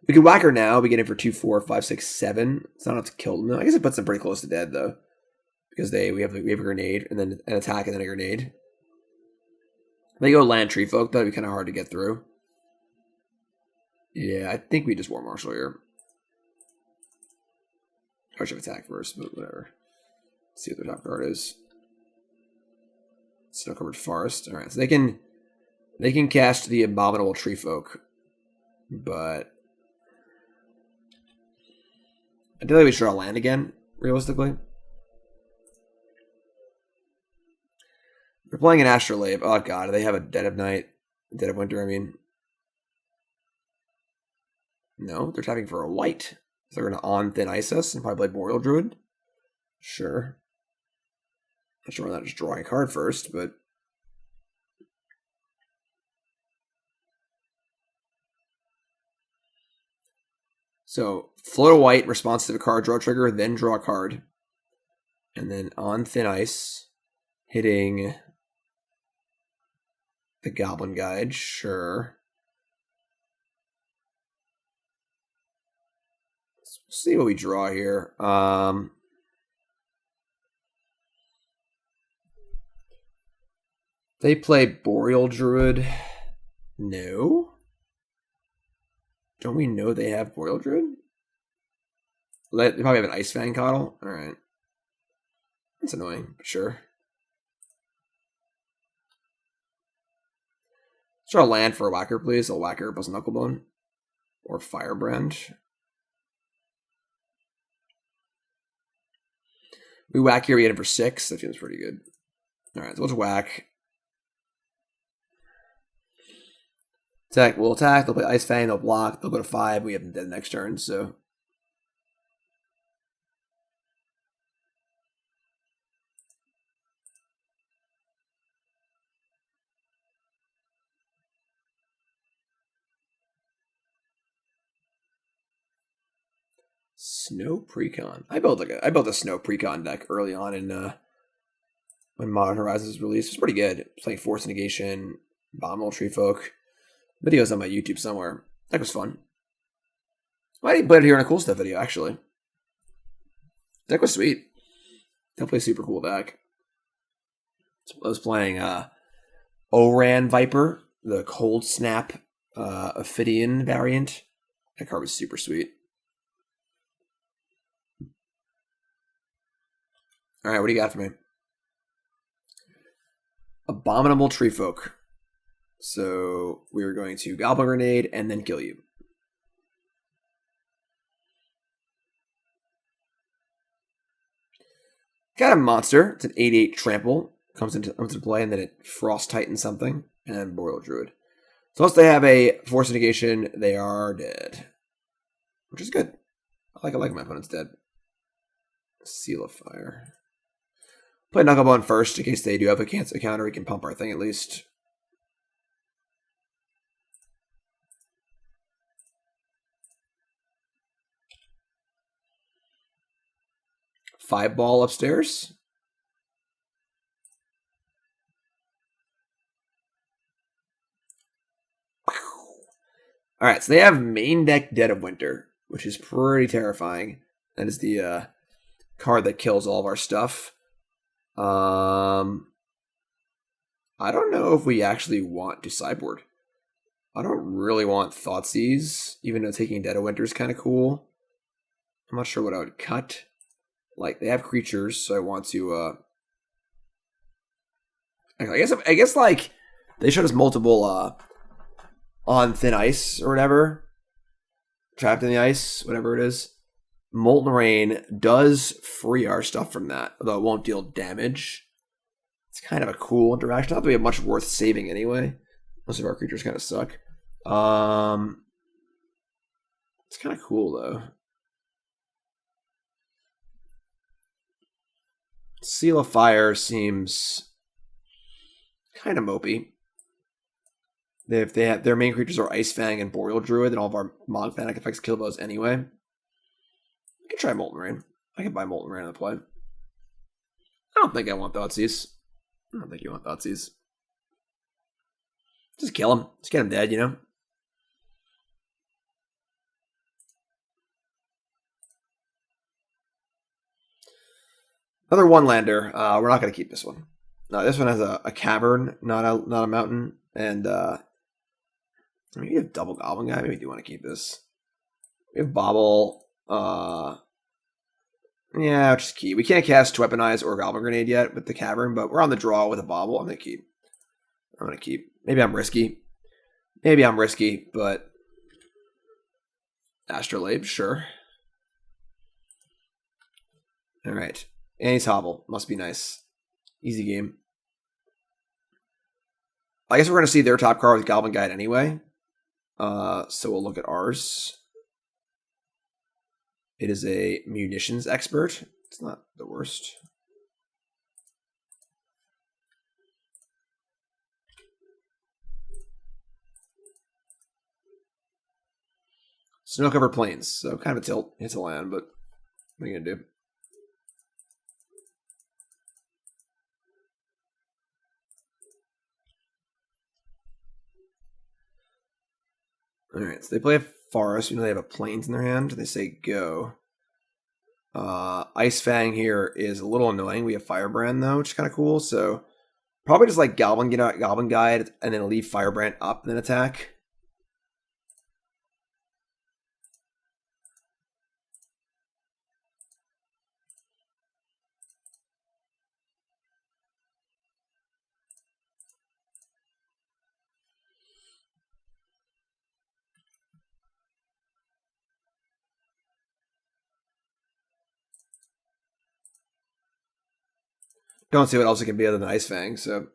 We could whack her now. We get in for 2, 4, 5, 6, 7. It's not enough to kill them. I guess it puts them pretty close to dead though, because we have a grenade and then an attack and then a grenade. They go land Treefolk. That'd be kind of hard to get through. Yeah, I think we just War Marshal here. I should attack first, but whatever. Let's see what their top card is. Snow Covered Forest. All right, so they can cast the Abominable Treefolk, but I feel like we should draw land again. Realistically, they're playing an Astrolabe. Oh god, do they have a Dead of Night, Dead of Winter? I mean, no, they're tapping for a white. So they're going to on Thin Ice us and probably play Boreal Druid. Sure. Not sure why not just drawing a card first, but so float a white, response to the card, draw a trigger, then draw a card. And then on Thin Ice, hitting the Goblin Guide, sure. Let's see what we draw here. They play Boreal Druid. No. Don't we know they have Boreal Druid? They probably have an Ice Fang Coddle. Alright. That's annoying, but sure. Let's draw a land for a whacker, please. A whacker plus Knucklebone. Or Firebrand. We whack here, we get it for 6. That feels pretty good. Alright, so let's whack. Attack, we'll attack, they'll play Ice Fang, they'll block, they'll go to 5, we have them dead next turn, so. Snow Precon. I built a Snow Precon deck early on in when Modern Horizons was released. It was pretty good. Playing Force Negation, Abominable Treefolk. Videos on my YouTube somewhere. That was fun. I didn't play it here in a cool stuff video, actually. Deck was sweet. Definitely a super cool deck. I was playing Oran Viper, the Cold Snap Ophidian variant. That card was super sweet. Alright, what do you got for me? Abominable Tree Folk. So we're going to Goblin Grenade and then kill you. Got a monster. It's an 8/8 trample. Comes into play and then it Frost Titans something. And Boreal Druid. So once they have a Force Negation, they are dead. Which is good. I like my opponent's dead. Seal of Fire. Play Knucklebone first in case they do have a cancel counter. We can pump our thing at least. Five ball upstairs. Alright, so they have main deck Dead of Winter, which is pretty terrifying. That is the card that kills all of our stuff. I don't know if we actually want to sideboard. I don't really want Thoughtseize, even though taking Dead of Winter is kind of cool. I'm not sure what I would cut. Like, they have creatures, so I want to, I guess, like, they showed us multiple, on Thin Ice, or whatever. Trapped in the Ice, whatever it is. Molten Rain does free our stuff from that, although it won't deal damage. It's kind of a cool interaction. Not that we have much worth saving anyway. Most of our creatures kind of suck. It's kind of cool, though. Seal of Fire seems kind of mopey. If they have their main creatures are Ice Fang and Boreal Druid, and all of our Mogg Fanatic effects kill those anyway. We can try Molten Rain. I can buy Molten Rain on the play. I don't think I want Thoughtseize. I don't think you want Thoughtseize. Just kill him. Just get him dead, you know? Another one-lander. We're not going to keep this one. No, this one has a cavern, not a mountain. And, I mean, we have double Goblin Guy. Maybe we do want to keep this. We have Bauble. Yeah, I'll just keep. We can't cast Weaponize or Goblin Grenade yet with the Cavern, but we're on the draw with a Bauble. I'm going to keep. Maybe I'm risky. But Astrolabe, sure. All right. Auntie's Hovel. Must be nice. Easy game. I guess we're going to see their top card with Goblin Guide anyway. So we'll look at ours. It is a Munitions Expert. It's not the worst. Snow-covered plains. So kind of a tilt. Hits a land, but what are you going to do? Alright, so they play a forest. You know they have a plains in their hand. They say go. Ice Fang here is a little annoying. We have Firebrand though, which is kind of cool. So probably just like Goblin Guide and then leave Firebrand up and then attack. Don't see what else it can be other than Ice Fang, so.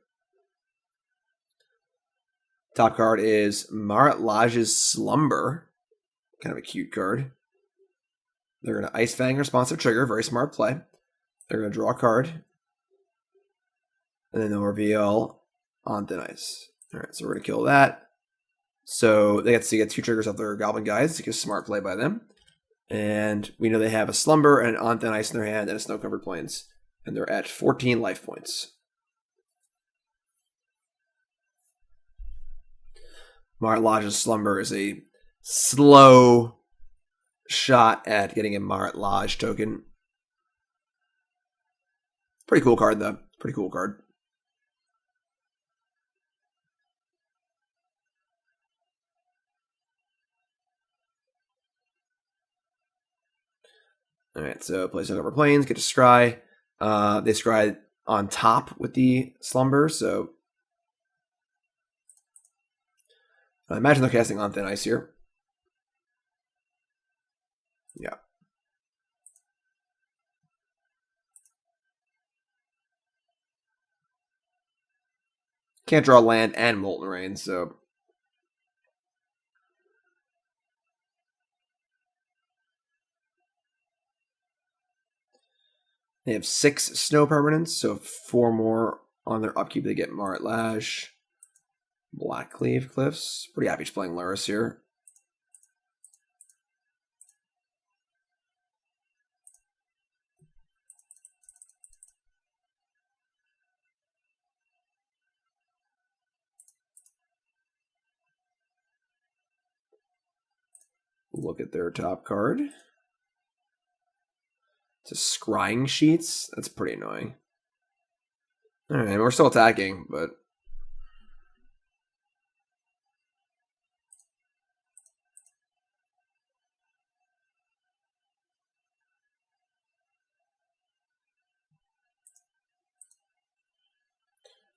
Top card is Marat Laj's Slumber. Kind of a cute card. They're going to Ice Fang responsive trigger. Very smart play. They're going to draw a card. And then they'll reveal on Thin Ice. Alright, so we're going to kill that. So they get to get two triggers off their Goblin Guides. It's a smart play by them. And we know they have a Slumber and an On Thin Ice in their hand and a Snow-Covered Plains. And they're at 14 life points. Marat Laj's Slumber is a slow shot at getting a Marat Laj token. Pretty cool card, though. Pretty cool card. Alright, so place over planes, get to scry. They scry on top with the slumber, so I imagine they're casting on thin ice here. Yeah. Can't draw land and Molten Rain, so they have 6 snow permanents, so 4 more on their upkeep. They get Marit Lash, Blackcleave Cliffs. Pretty happy just playing Lurrus here. Look at their top card. It's a Scrying Sheets. That's pretty annoying. Alright, we're still attacking, but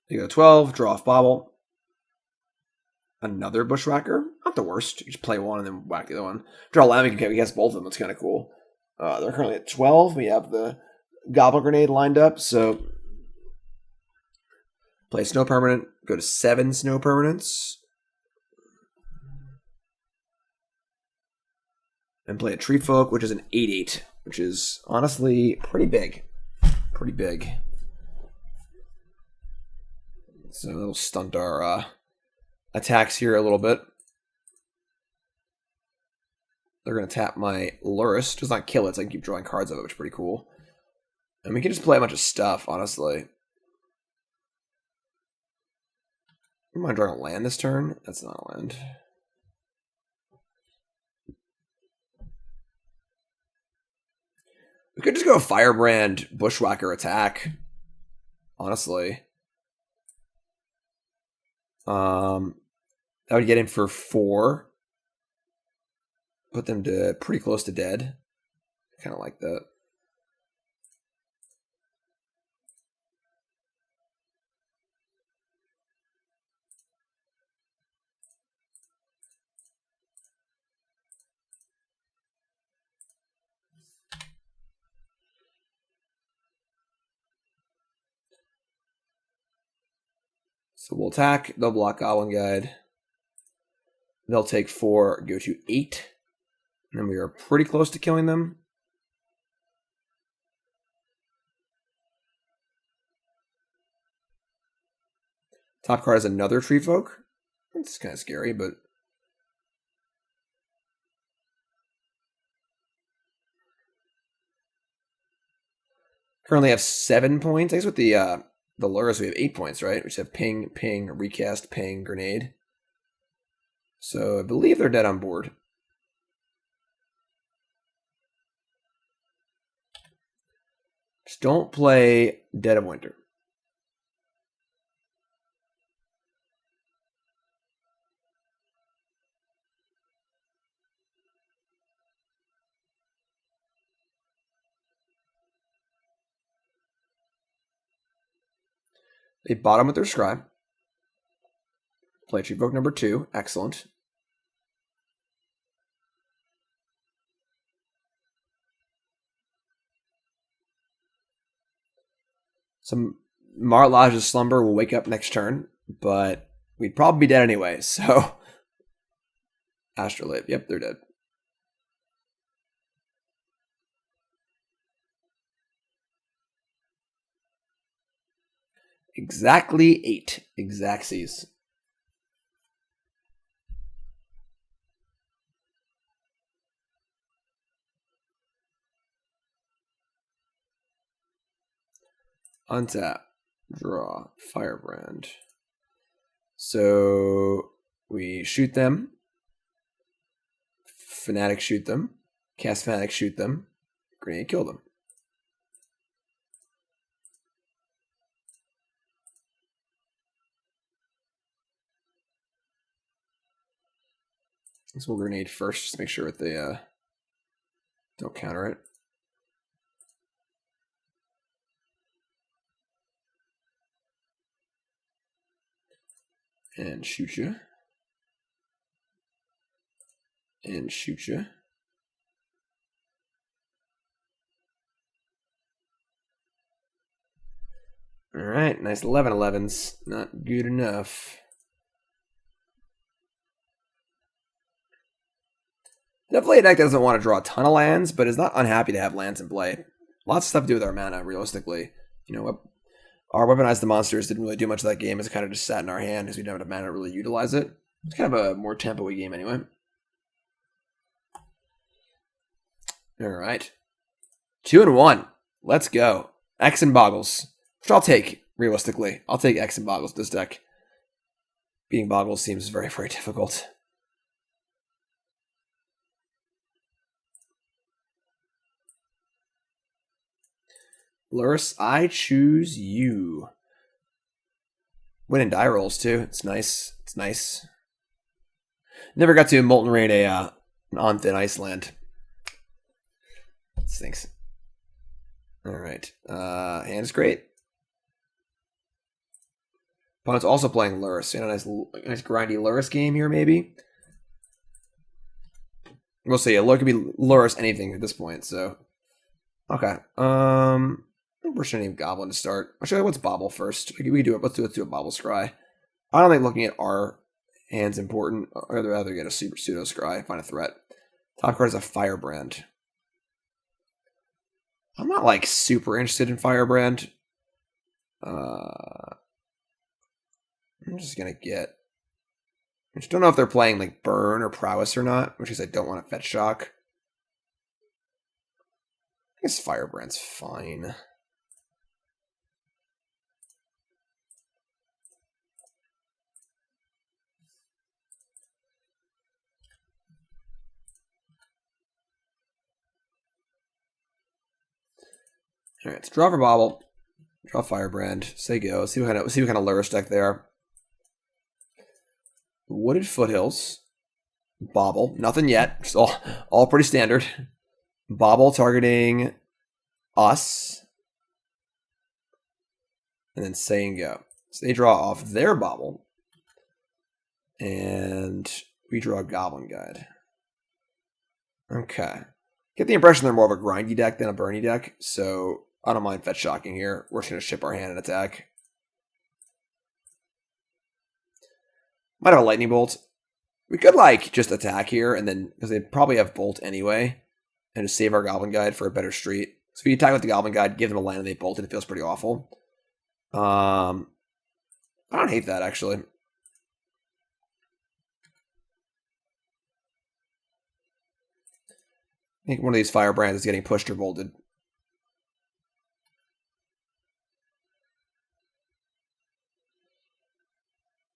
you go 12, draw off Bauble. Another Bushwhacker. Not the worst. You just play one and then whack the other one. Draw 11, we guess both of them. That's kind of cool. They're currently at 12. We have the Goblin Grenade lined up, so play Snow Permanent. Go to 7 Snow Permanents. And play a Tree Folk, which is an 8/8, which is honestly pretty big. Pretty big. So it'll stunt our attacks here a little bit. They're going to tap my Lurrus. Does not kill it, so I can keep drawing cards of it, which is pretty cool. And we can just play a bunch of stuff, honestly. Am I drawing a land this turn? That's not a land. We could just go Firebrand, Bushwhacker attack. Honestly. That would get in for 4. Put them to pretty close to dead. Kind of like that. So we'll attack. They'll block Goblin Guide. They'll take 4, go to 8. And then we are pretty close to killing them. Top card is another Tree Folk. It's kind of scary, but currently have 7 points. I guess with the Lurrus we have 8 points, right? We just have ping, ping, recast, ping, grenade. So I believe they're dead on board. Just don't play Dead of Winter. They bottom with their Scribe. Play Tree Folk number 2. Excellent. Some Marlage's Slumber will wake up next turn, but we'd probably be dead anyway, so Astrolabe. Yep, they're dead. Exactly 8. Exactsies. Untap. Draw. Firebrand. So we shoot them. Fanatic shoot them. Cast Fanatic shoot them. Grenade kill them. So we'll grenade first, just to make sure that they don't counter it. And shoot you. And shoot you. Alright, nice 11/11s. Not good enough. Definitely a deck that doesn't want to draw a ton of lands, but is not unhappy to have lands in play. Lots of stuff to do with our mana, realistically. You know, our Weaponize the Monsters didn't really do much of that game. It's kind of just sat in our hand because we didn't have enough mana to really utilize it. It's kind of a more tempo-y game anyway. Alright. 2-1. Let's go. X and Boggles. Which I'll take, realistically. I'll take X and Boggles this deck. Beating Boggles seems very, very difficult. Lurrus, I choose you. Winning die rolls, too. It's nice. It's nice. Never got to Molten Rain an Auntie in Iceland. Stinks. Alright. Hand's great. Opponent's also playing Lurrus. You know, nice grindy Lurrus game here, maybe. We'll see. It could be Lurrus anything at this point, so. Okay. We're going to name Goblin to start. Actually, what's Bauble first? We can do it. Let's do a Bauble Scry. I don't think looking at our hand's important. I'd rather get a super pseudo Scry, find a threat. Top card is a Firebrand. I'm not like super interested in Firebrand. I'm just gonna get. I just don't know if they're playing like Burn or Prowess or not, which is I don't want to fetch shock. I guess Firebrand's fine. Alright, let's draw for Bauble. Draw Firebrand. Say go. See what kind of Lurrus deck they are. Wooded Foothills. Bauble. Nothing yet. Just all pretty standard. Bauble targeting us. And then say and go. So they draw off their Bauble. And we draw a Goblin Guide. Okay. Get the impression they're more of a grindy deck than a burny deck, so I don't mind fetch shocking here. We're just going to ship our hand and attack. Might have a Lightning Bolt. We could, like, just attack here, and then, because they probably have Bolt anyway, and just save our Goblin Guide for a better street. So if you attack with the Goblin Guide, give them a land and they bolt it, it feels pretty awful. I don't hate that, actually. I think one of these Firebrands is getting pushed or bolted.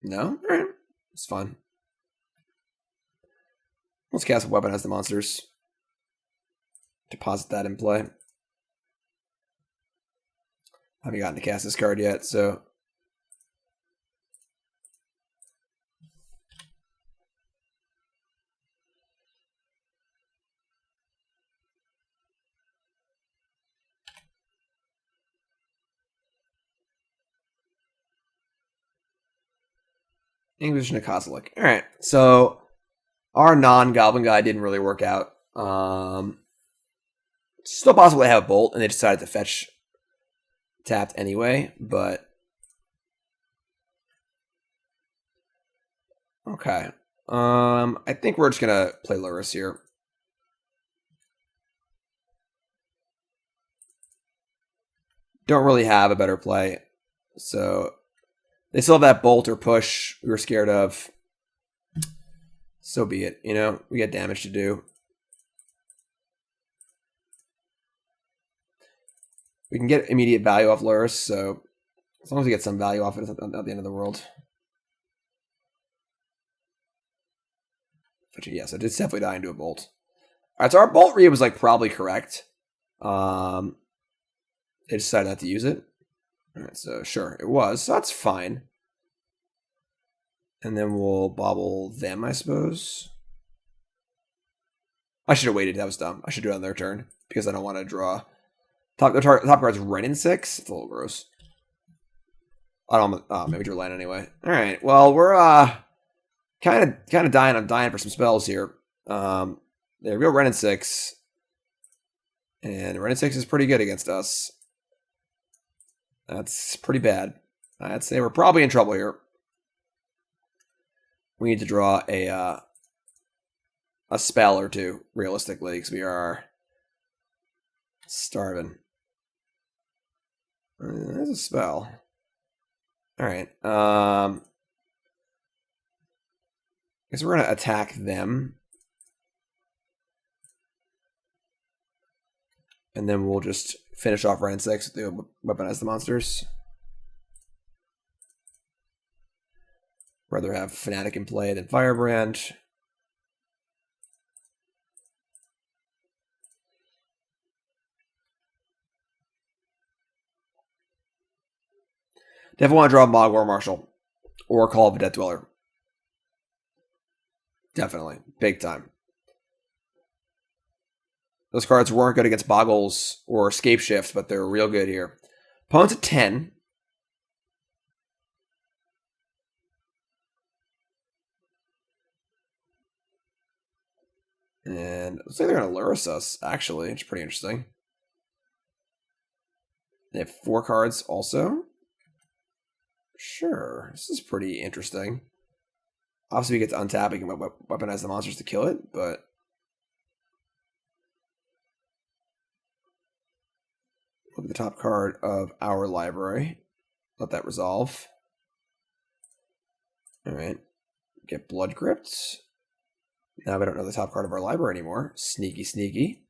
No? Alright. It's fun. Let's cast Weaponize the Monsters. Deposit that in play. I haven't gotten to cast this card yet, so. English Kozilek. Alright, so our non-Goblin guy didn't really work out. Still possible to have a Bolt, and they decided to fetch tapped anyway, but okay. I think we're just gonna play Lurrus here. Don't really have a better play, so they still have that Bolt or push we were scared of. So be it, you know, we got damage to do. We can get immediate value off Lurrus, so as long as we get some value off it, it's not the end of the world. But yeah, so it's definitely dying to a Bolt. Alright, so our Bolt read was like probably correct. They decided not to use it. Alright, so sure, it was, so that's fine. And then we'll Bauble them, I suppose. I should have waited. That was dumb. I should do it on their turn because I don't want to draw. Top card's Ren in 6. It's a little gross. I don't. Maybe drew land anyway. All right. Well, we're kind of dying. I'm dying for some spells here. There we go. Ren in 6, and Ren in 6 is pretty good against us. That's pretty bad. I'd say we're probably in trouble here. We need to draw a spell or two, realistically, because we are starving. There's a spell. All right. Guess we're gonna attack them, and then we'll just finish off round 6 with the Weaponize the Monsters. Rather have Fanatic in play than Firebrand. Definitely want to draw a Mogg War Marshal or Call of a Death Dweller. Definitely. Big time. Those cards weren't good against Boggles or Scape Shifts, but they're real good here. Opponent's at 10. And it looks like they're going to Lurrus us, actually, which is pretty interesting. They have 4 cards also. Sure, this is pretty interesting. Obviously, we get to untap and weaponize the monsters to kill it, but look at the top card of our library. Let that resolve. All right, get Blood Crypt. Now we don't know the top card of our library anymore. Sneaky, sneaky.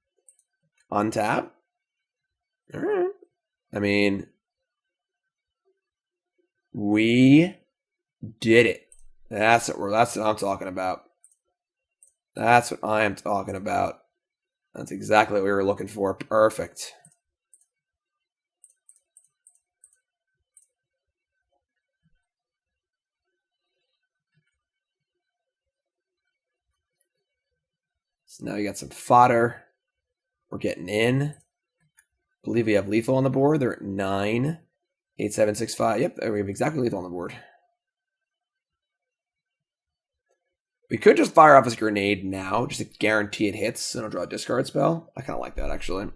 Untap. All right. I mean, we did it. That's what I'm talking about. That's what I am talking about. That's exactly what we were looking for. Perfect. So now we got some fodder. We're getting in. I believe we have lethal on the board. They're at 9. 8, 7, 6, 5. Yep, we have exactly lethal on the board. We could just fire off his grenade now, just to guarantee it hits, and I'll draw a discard spell. I kind of like that, actually.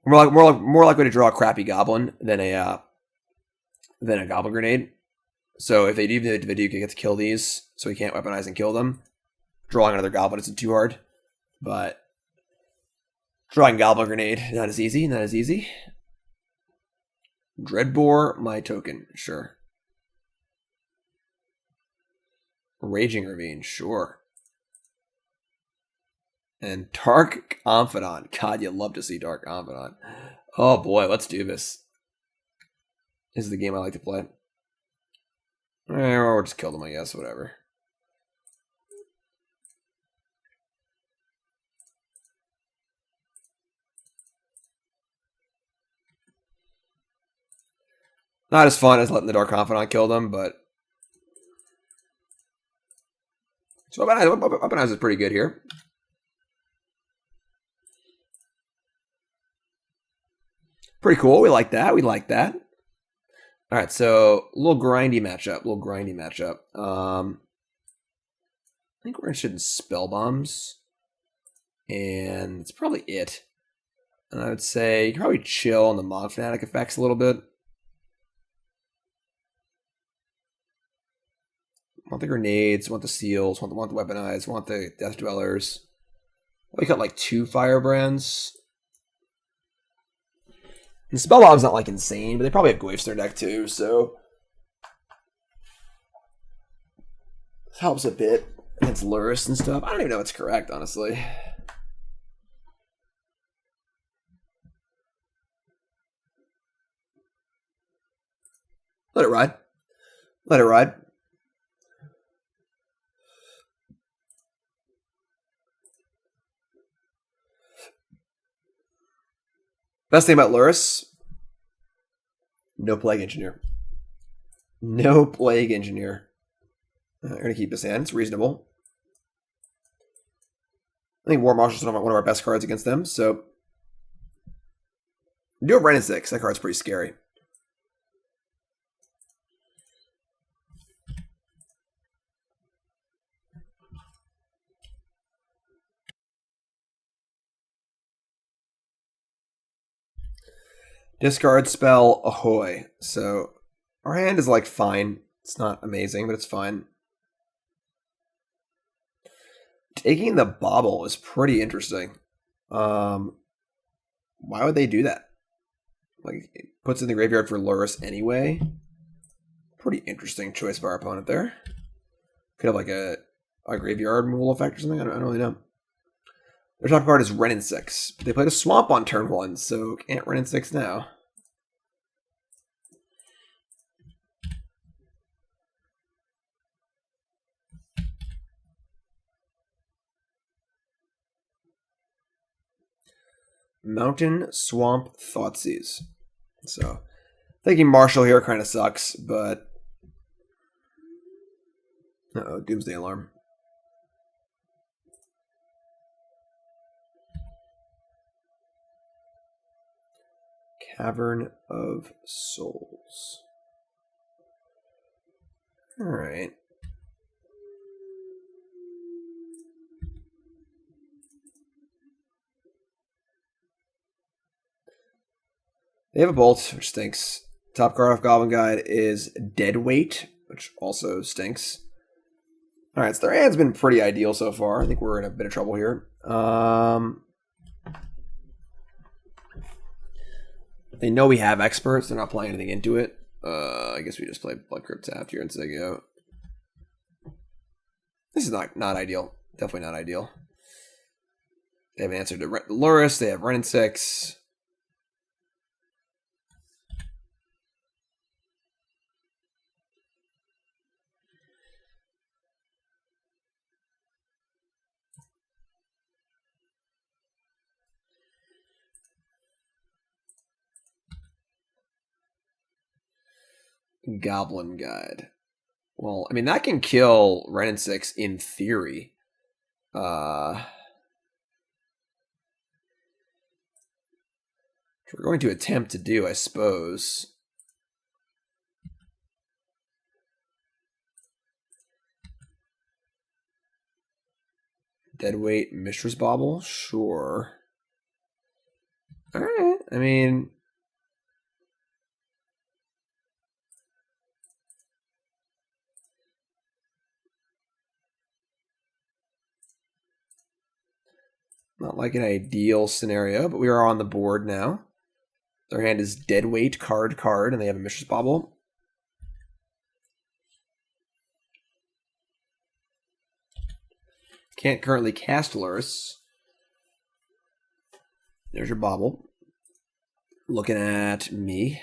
More likely to draw a crappy goblin than a Goblin Grenade. So if they do the video, you get to kill these, so we can't weaponize and kill them. Drawing another goblin isn't too hard, but drawing Goblin Grenade, not as easy, not as easy. Dreadbore, my token, sure. Raging Ravine, sure. And Dark Confidant. God, you'd love to see Dark Confidant. Oh boy, let's do this. This is the game I like to play. Or we'll just kill them, I guess, whatever. Not as fun as letting the Dark Confidant kill them, but so Weaponize is pretty good here. Pretty cool. We like that. We like that. All right, so a little grindy matchup. I think we're interested in spell bombs, and that's probably it. And I would say you can probably chill on the Mogg Fanatic effects a little bit. Want the grenades, want the seals, want the weaponize, want the Death Dwellers. We got like 2 Firebrands. And Spellbomb's not like insane, but they probably have Gwaifs in their deck too, so this helps a bit against Lurrus and stuff. I don't even know what's correct, honestly. Let it ride. Let it ride. Best thing about Lurrus, no Plague Engineer. No Plague Engineer. We're going to keep this in. It's reasonable. I think War Marshal is one of our best cards against them, so do a Ren and 6. That card's pretty scary. Discard spell Ahoy. So our hand is like fine. It's not amazing, but it's fine. Taking the Bauble is pretty interesting. Why would they do that? Like, it puts in the graveyard for Lurrus anyway. Pretty interesting choice by our opponent there. Could have like a graveyard removal effect or something. I don't really know. Their top card is Ren and 6. But they played a Swamp on turn 1, so can't Ren and 6 now. Mountain Swamp Thoughtseize. So, thinking Marshal here kind of sucks, but... Uh-oh, Doomsday Alarm. Cavern of Souls. Alright. They have a Bolt, which stinks. Top card off Goblin Guide is Deadweight, which also stinks. Alright, so their hand's been pretty ideal so far. I think we're in a bit of trouble here. They know we have experts. They're not playing anything into it. I guess we just play Blood Crypt tapped here in MTGO. This is not ideal. Definitely not ideal. They have an answer to Lurrus. They have Ren and 6. Goblin Guide. Well, I mean, that can kill Ren and 6 in theory. Which we're going to attempt to do, I suppose. Deadweight Mishra's Bauble? Sure. Alright, I mean... Not like an ideal scenario, but we are on the board now. Their hand is Deadweight, card, and they have a Mishra's Bauble. Can't currently cast Lurrus. There's your Bauble. Looking at me.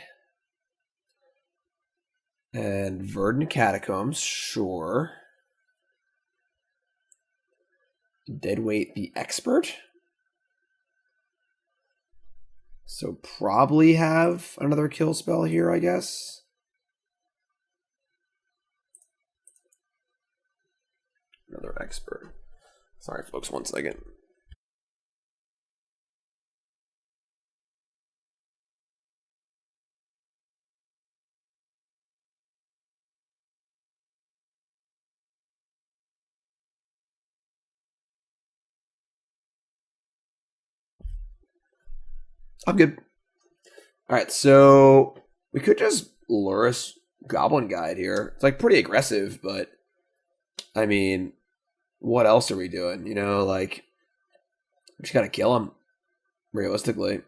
And Verdant Catacombs, sure. Deadweight the Expert. So probably have another kill spell here, I guess. Another Expert. Sorry, folks, 1 second. I'm good. Alright, so we could just Lurrus Goblin Guide here. It's like pretty aggressive, but I mean, what else are we doing? You know, like, we just gotta kill him, realistically.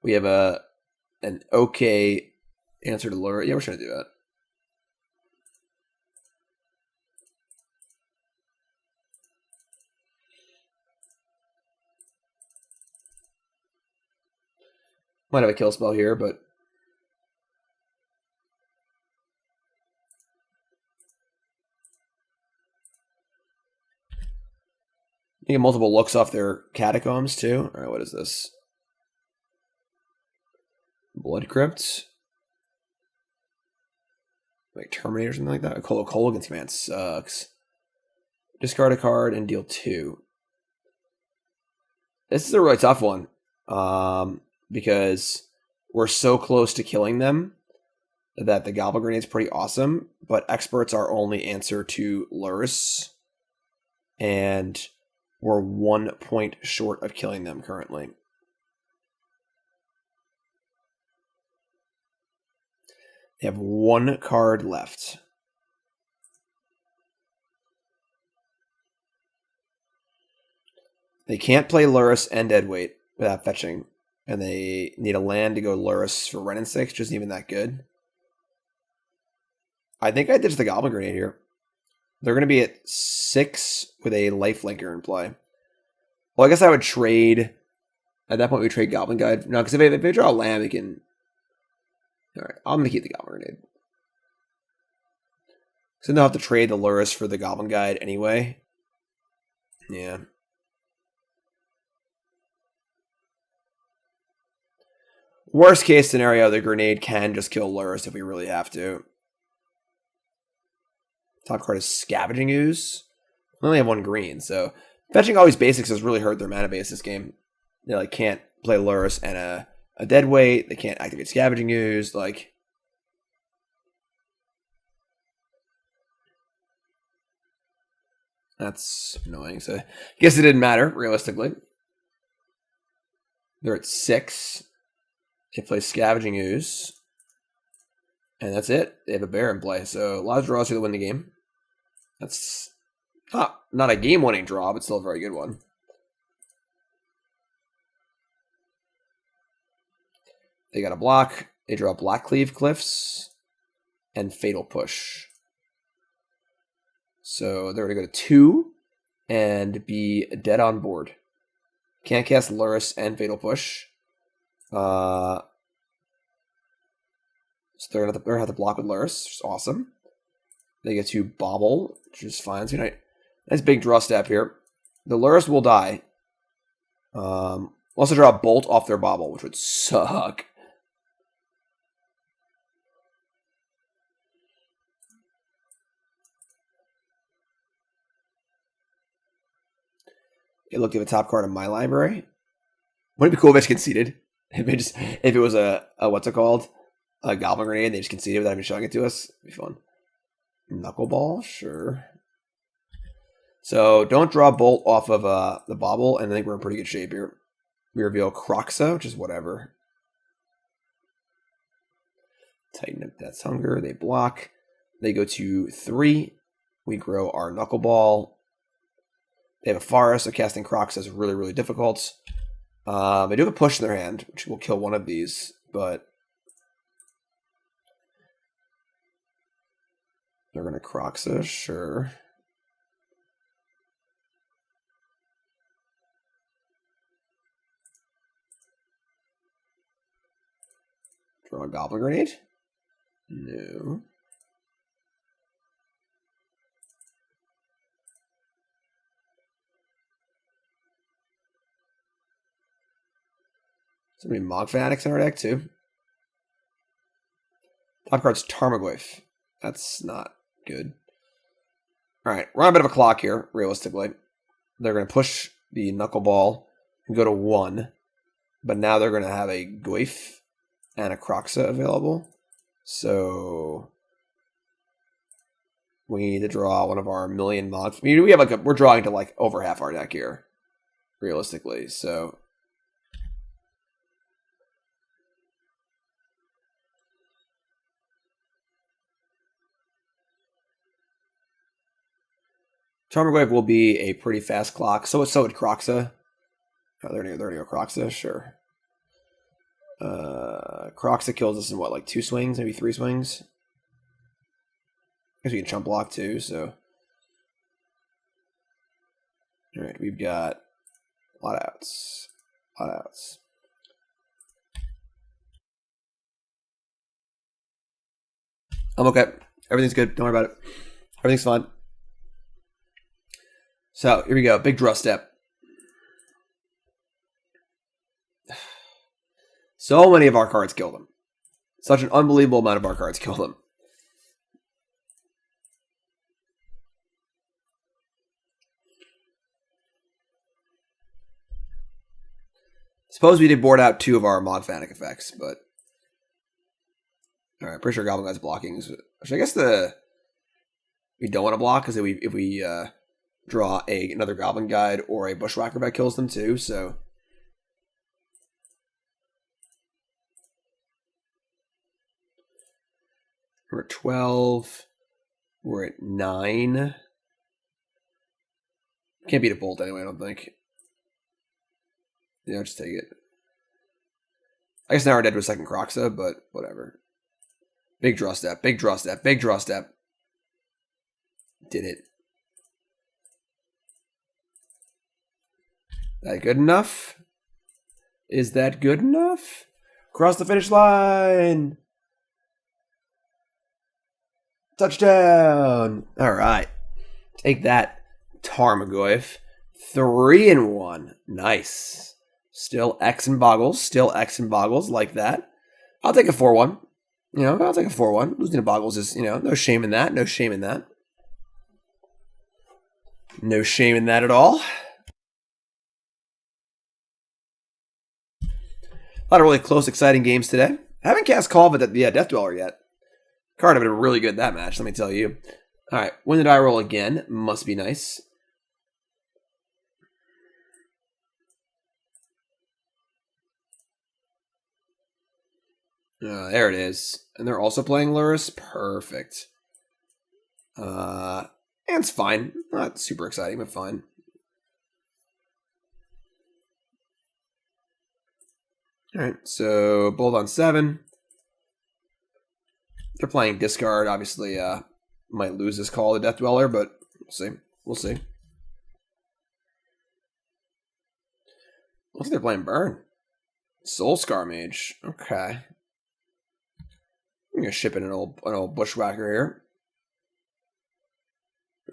We have an okay answer to Lurrus. Yeah, we're trying to do that. Might have a kill spell here, but you get multiple looks off their catacombs too. All right, what is this? Blood Crypt, like Terminator or something like that. Colo against man sucks. Discard a card and deal 2. This is a really tough one. Because we're so close to killing them that the Goblin Grenade is pretty awesome, but Expert's our only answer to Lurrus, and we're 1 point short of killing them currently. They have 1 card left. They can't play Lurrus and Deadweight without fetching, and they need a land to go Lurrus for Wrenn and 6, which isn't even that good. I think I ditched the Goblin Grenade here. They're going to be at 6 with a Lifelinker in play. Well, I guess I would trade. At that point, we trade Goblin Guide. No, because if they draw a land, we can. Alright, I'm going to keep the Goblin Grenade. So they'll have to trade the Lurrus for the Goblin Guide anyway. Yeah. Worst case scenario, the Grenade can just kill Lurrus if we really have to. Top card is Scavenging Ooze. We only have 1 green, so fetching all these basics has really hurt their mana base this game. They like can't play Lurrus and a Deadweight. They can't activate Scavenging Ooze. Like, that's annoying. So I guess it didn't matter realistically. They're at 6. They play Scavenging Ooze. And that's it. They have a bear in play. So a lot of draws here to win the game. That's not a game-winning draw, but still a very good one. They got a block. They draw Blackcleave Cliffs and Fatal Push. So they're going to go to 2 and be dead on board. Can't cast Lurrus and Fatal Push. So they're going to have to block with Lurrus, which is awesome. They get to Bauble, which is fine. So nice big draw step here. The Lurrus will die. Also draw a Bolt off their Bauble, which would suck. You looked at the top card of my library. Wouldn't it be cool if it's conceded? If it was a what's it called? A Goblin Grenade, and they just conceded without even showing it to us. It'd be fun. Knuckleball, sure. So don't draw a Bolt off of the Bauble, and I think we're in pretty good shape here. We reveal Kroxa, which is whatever. Titan of Death's Hunger, they block. They go to 3. We grow our Knuckleball. They have a Forest, so casting Kroxa is really, really difficult. They do have a Push in their hand, which will kill one of these, but they're going to Kroxa, sure. Draw a Goblin Grenade? No. So many Mogg Fanatics in our deck, too. Top card's Tarmogoyf. That's not good. Alright, we're on a bit of a clock here, realistically. They're going to push the Knuckleball and go to 1. But now they're going to have a Goyf and a Kroxa available. So we need to draw one of our million Mogg. I mean, we have we're drawing to like over half our deck here, realistically. So Tarmogoyf will be a pretty fast clock. So would Kroxa. Oh, they're going to go Kroxa, sure. Kroxa kills us in what, like 2 swings, maybe 3 swings? I guess we can chump block too, so. Alright, we've got a lot of outs. A lot of outs. I'm okay. Everything's good. Don't worry about it. Everything's fine. So, here we go. Big draw step. So many of our cards kill them. Such an unbelievable amount of our cards kill them. Suppose we did board out 2 of our Mogg Fanatic effects, but... Alright, pretty sure Goblin Guide's blocking. Which I guess we don't want to block, because if we draw another Goblin Guide or a Bushwhacker, that kills them too, so... We're at 12. We're at 9. Can't beat a bolt anyway, I don't think. Yeah, just take it. I guess now we're dead to a second Croxa, but whatever. Big draw step, big draw step, big draw step. Did it. That good enough? Is that good enough? Cross the finish line! Touchdown! Alright. Take that, Tarmogoyf. 3-1. Nice. Still X and boggles. Still X and boggles like that. I'll take a 4-1. You know, I'll take a 4-1. Losing to boggles is, you know, no shame in that. No shame in that. No shame in that at all. A lot of really close, exciting games today. I haven't cast Call of the Death Dweller yet. Card would have been really good that match, let me tell you. Alright, when did I roll again? Must be nice. There it is. And they're also playing Lurrus? Perfect. And it's fine. Not super exciting, but fine. Alright, so Bolt on 7. They're playing discard, obviously might lose this Call of the Death Dweller, but we'll see. We'll see. Looks like they're playing Burn. Soulscar Mage. Okay. I'm gonna ship in an old Bushwhacker here.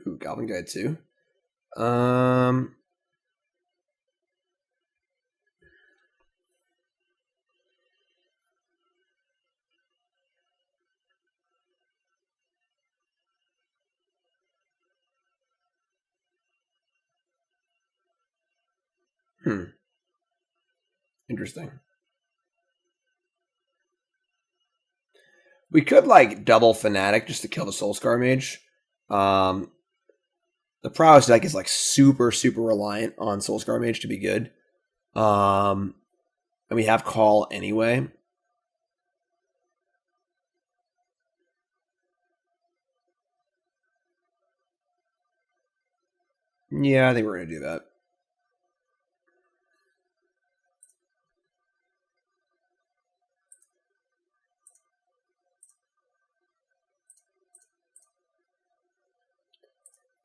Ooh, Goblin Guide too. Interesting. We could, like, double Fanatic just to kill the Soulscar Mage. The Prowess deck is, like, super, super reliant on Soulscar Mage to be good. And we have Call anyway. Yeah, I think we're going to do that.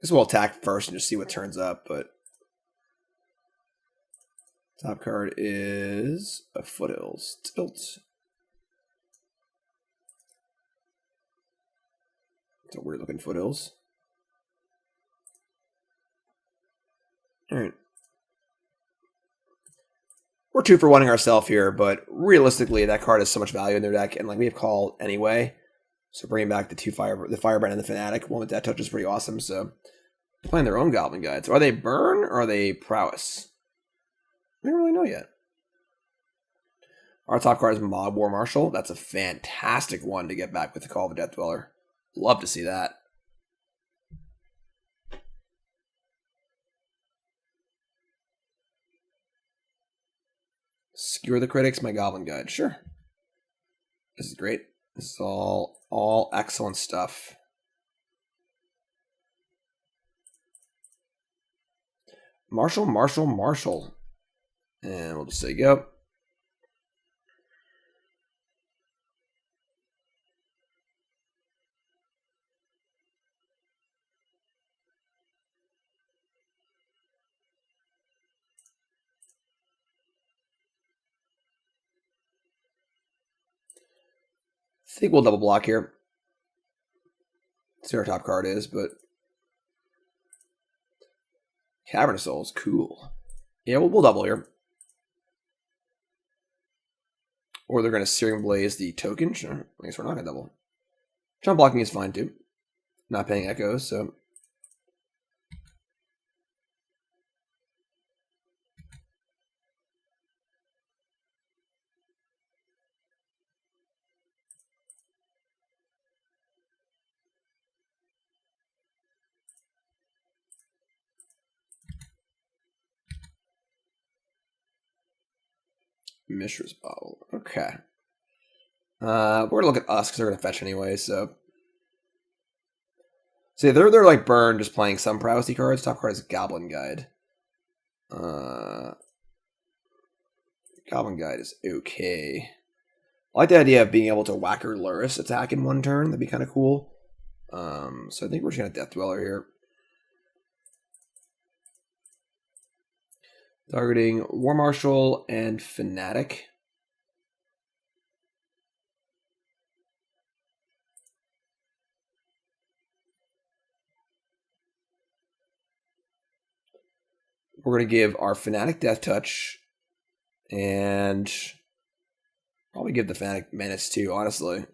Guess we'll attack first and just see what turns up, but top card is a Foothills Tilt. It's a weird looking Foothills. Alright. We're 2 for 1ing ourselves here, but realistically that card has so much value in their deck, and like we have Call anyway. So bringing back the Firebrand and the Fanatic, one with that touch is pretty awesome, so they're playing their own Goblin Guides. Are they Burn or are they Prowess? I don't really know yet. Our top card is Mogg War Marshal. That's a fantastic one to get back with the Call of the Death Dweller. Love to see that. Skewer the Critics, my Goblin Guide. Sure. This is great. This is all excellent stuff. Marshal, Marshal, Marshal. And we'll just say go. I think we'll double block here. See what our top card is, but Cavern of Souls, cool. Yeah, we'll double here. Or they're going to Searing Blaze the token. Sure, I guess we're not going to double. Jump blocking is fine too. Not paying echoes, so. Mishra's Bauble. Okay. We're gonna look at us because they're gonna fetch anyway. So, see, they're like burned just playing some prowessy cards. Top card is Goblin Guide. Goblin Guide is okay. I like the idea of being able to Whacker Lurrus attack in one turn. That'd be kind of cool. So I think we're just gonna Death Dweller here. Targeting War Marshal and Fanatic. We're going to give our Fanatic Death Touch and probably give the Fanatic Menace too, honestly.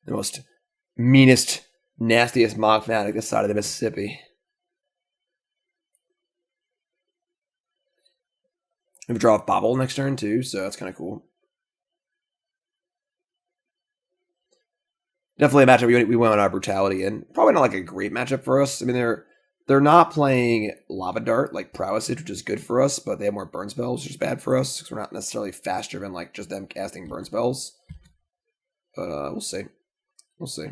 The most meanest, nastiest Mogg Fanatic this side of the Mississippi. We draw a Bauble next turn too, so that's kind of cool. Definitely a matchup we went on our Brutality in. Probably not like a great matchup for us. I mean, they're not playing Lava Dart like Prowessage, which is good for us, but they have more burn spells, which is bad for us because we're not necessarily fast driven like just them casting burn spells. But we'll see. We'll see.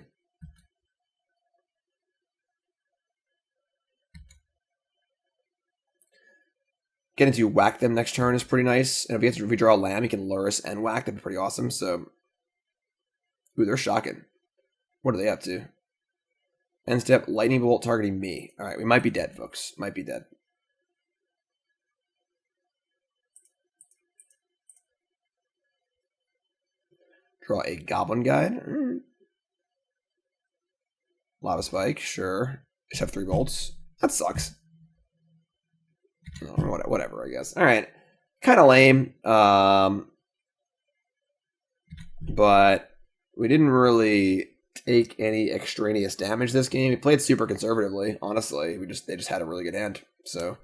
Getting to whack them next turn is pretty nice. And if we draw a Lamb, you can Lurrus and whack. That'd be pretty awesome. So, ooh, they're shocking. What are they up to? End step, Lightning Bolt targeting me. All right, we might be dead, folks. Might be dead. Draw a Goblin Guide. Lava Spike, sure. Just have 3 bolts. That sucks. Oh, whatever, I guess. All right. Kind of lame. But we didn't really take any extraneous damage this game. We played super conservatively, honestly. They just had a really good hand. So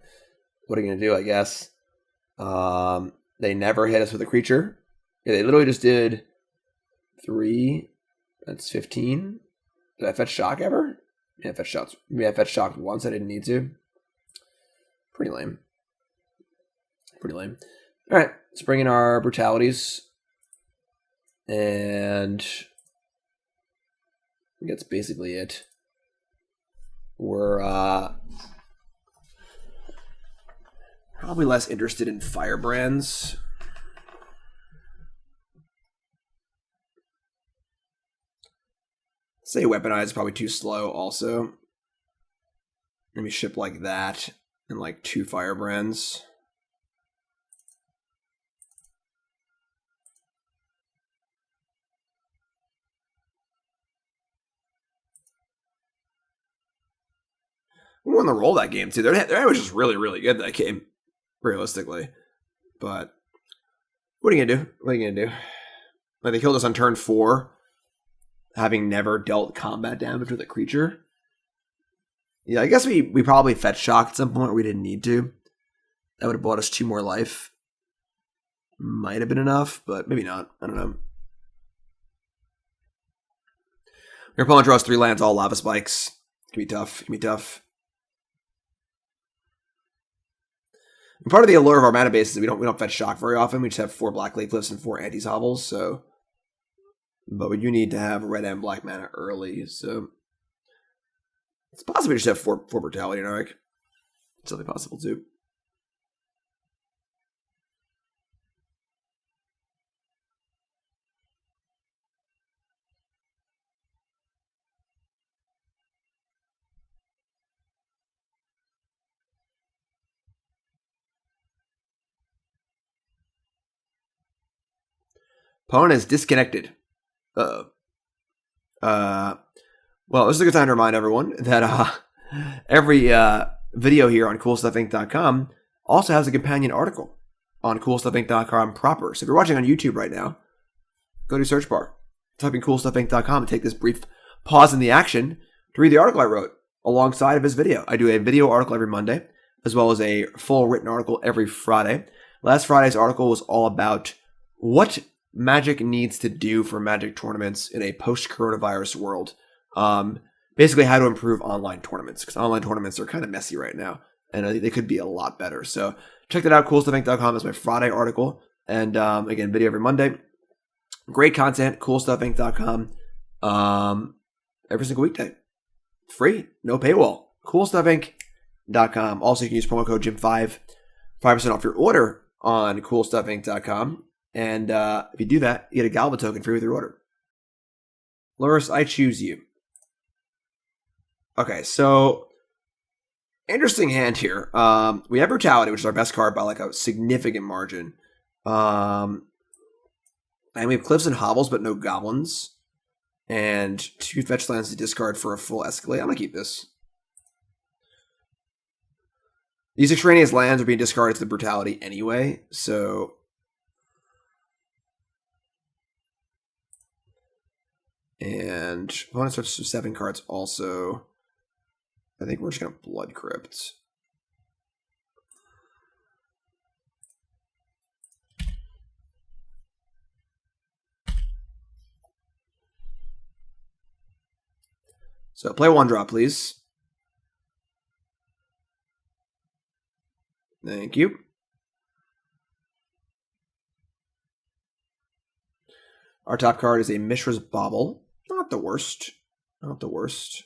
what are you gonna do, I guess? They never hit us with a creature. Yeah, they literally just did 3. That's 15. Did I fetch shock ever? Yeah, I fetched shock once. I didn't need to. Pretty lame. Pretty lame. All right, let's bring in our brutalities. And I think that's basically it. We're probably less interested in firebrands. Say Weaponize is probably too slow also. Maybe ship like that and like 2 firebrands. We won the roll that game too. Their hand was just really, really good that game, realistically. But what are you gonna do? What are you gonna do? Like, they killed us on turn 4, having never dealt combat damage with a creature. Yeah, I guess we probably fetched shock at some point where we didn't need to. That would have bought us 2 more life. Might have been enough, but maybe not. I don't know. Your opponent draws 3 lands, all lava spikes. It can be tough. It can be tough. And part of the allure of our mana base is we don't fetch shock very often. We just have 4 Blackcleave Cliffs and 4 Auntie Hovels, so. But we do need to have red and black mana early, so. It's possible we just have 4 Brutality in our deck. It's certainly possible too. Opponent is disconnected. Well, this is a good time to remind everyone that every video here on CoolStuffInc.com also has a companion article on CoolStuffInc.com proper. So if you're watching on YouTube right now, go to search bar, type in CoolStuffInc.com, and take this brief pause in the action to read the article I wrote alongside of this video. I do a video article every Monday, as well as a full written article every Friday. Last Friday's article was all about what Magic needs to do for Magic tournaments in a post-coronavirus world. basically how to improve online tournaments, because online tournaments are kind of messy right now, and they could be a lot better. So check that out. CoolStuffInc.com is my Friday article, and again, video every Monday. Great content. CoolStuffInc.com. Every single weekday, free, no paywall. CoolStuffInc.com. Also, you can use promo code Jim5, 5% off your order on CoolStuffInc.com. And if you do that, you get a Goblin token free with your order. Lurrus, I choose you. Okay, so interesting hand here. We have Brutality, which is our best card by like a significant margin. And we have Cliffs and Hovels, but no Goblins. And 2 fetch lands to discard for a full Escalate. I'm going to keep this. These extraneous lands are being discarded to the Brutality anyway, so... And opponent starts with 7 cards also. I think we're just going to Blood Crypt. So play 1 drop, please. Thank you. Our top card is a Mishra's Bauble. Not the worst. Not the worst.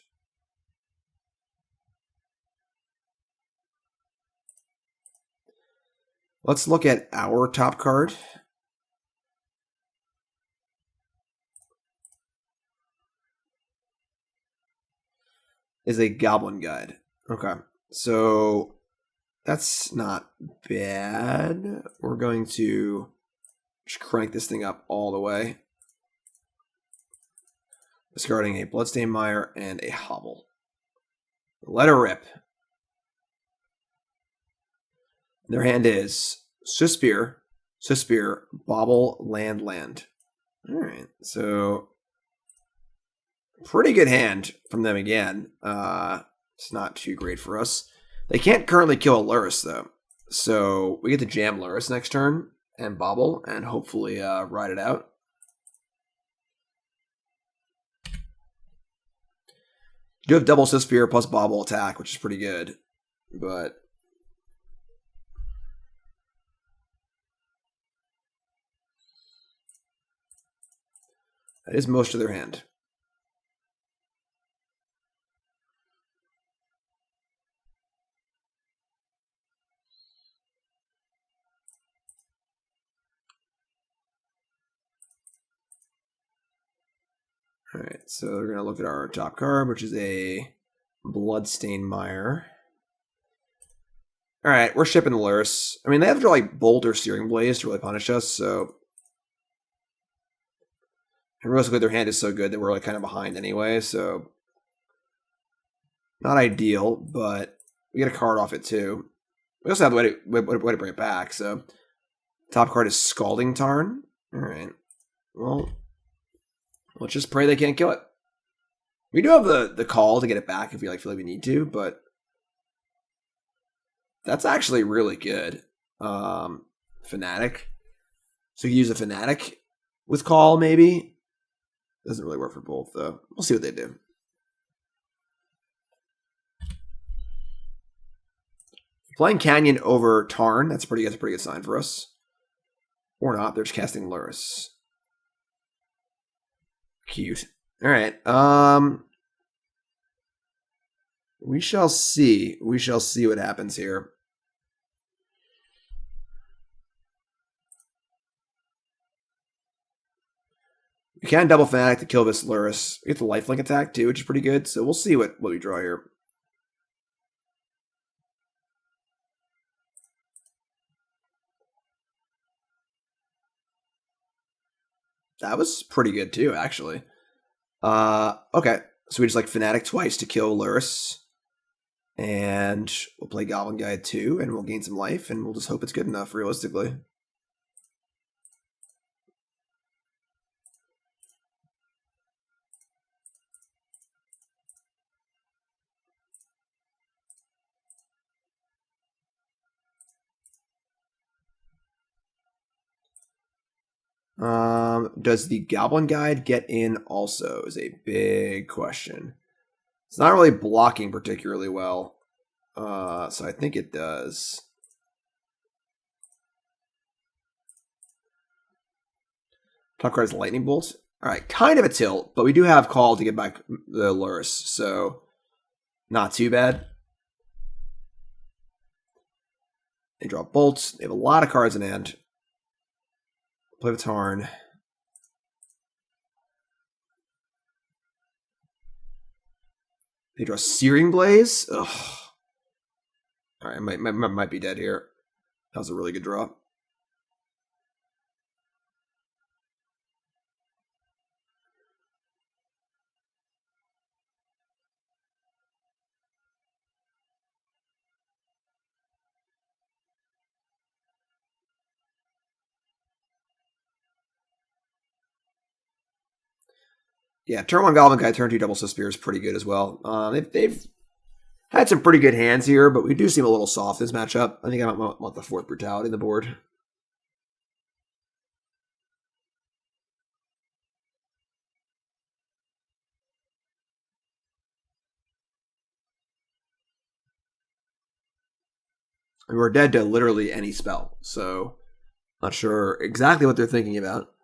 Let's look at our top card. Is a Goblin Guide. Okay. So that's not bad. We're going to just crank this thing up all the way. Discarding a Bloodstained Mire and a Hovel. Let her rip. Their hand is Suspir, Bauble, Land. Alright, so pretty good hand from them again. It's not too great for us. They can't currently kill a Lurrus, though. So we get to jam Lurrus next turn and Bauble and hopefully ride it out. You do have double Suspir plus Bauble attack, which is pretty good. But that is most of their hand. Alright, so we're going to look at our top card, which is a Bloodstained Mire. Alright, we're shipping the Lurrus. I mean, they have to draw like Bolt or Searing Blaze to really punish us, so... And realistically, their hand is so good that we're like kind of behind anyway, so... Not ideal, but we get a card off it too. We also have the way to bring it back, so... Top card is Scalding Tarn. Alright, well... Let's just pray they can't kill it. We do have the call to get it back if we feel like we need to, but that's actually really good. Fanatic. So you use a Fanatic with call, maybe. Doesn't really work for both, though. We'll see what they do. Playing Canyon over Tarn, that's a pretty good sign for us. Or not, they're just casting Lurrus. Cute. All right. We shall see. We shall see what happens here. We can double Fanatic to kill this Lurrus. We get the lifelink attack too, which is pretty good. So we'll see what we draw here. That was pretty good too, actually. Okay, so we just Fanatic twice to kill Lurrus. And we'll play Goblin Guide too, and we'll gain some life, and we'll just hope it's good enough, realistically. Does the Goblin Guide get in also is a big question. It's not really blocking particularly well. So I think it does. Top card is Lightning Bolt. All right, kind of a tilt, but we do have Call to get back the Lurrus, so not too bad. They draw bolts. They have a lot of cards in hand. Play the Tarn. They draw Searing Blaze. Ugh. All right, I might be dead here. That was a really good draw. Yeah, turn 1 Goblin Guy, turn 2 Double Spear is pretty good as well. They've had some pretty good hands here, but we do seem a little soft this matchup. I think I might want the 4th Brutality on the board. And we're dead to literally any spell, so not sure exactly what they're thinking about.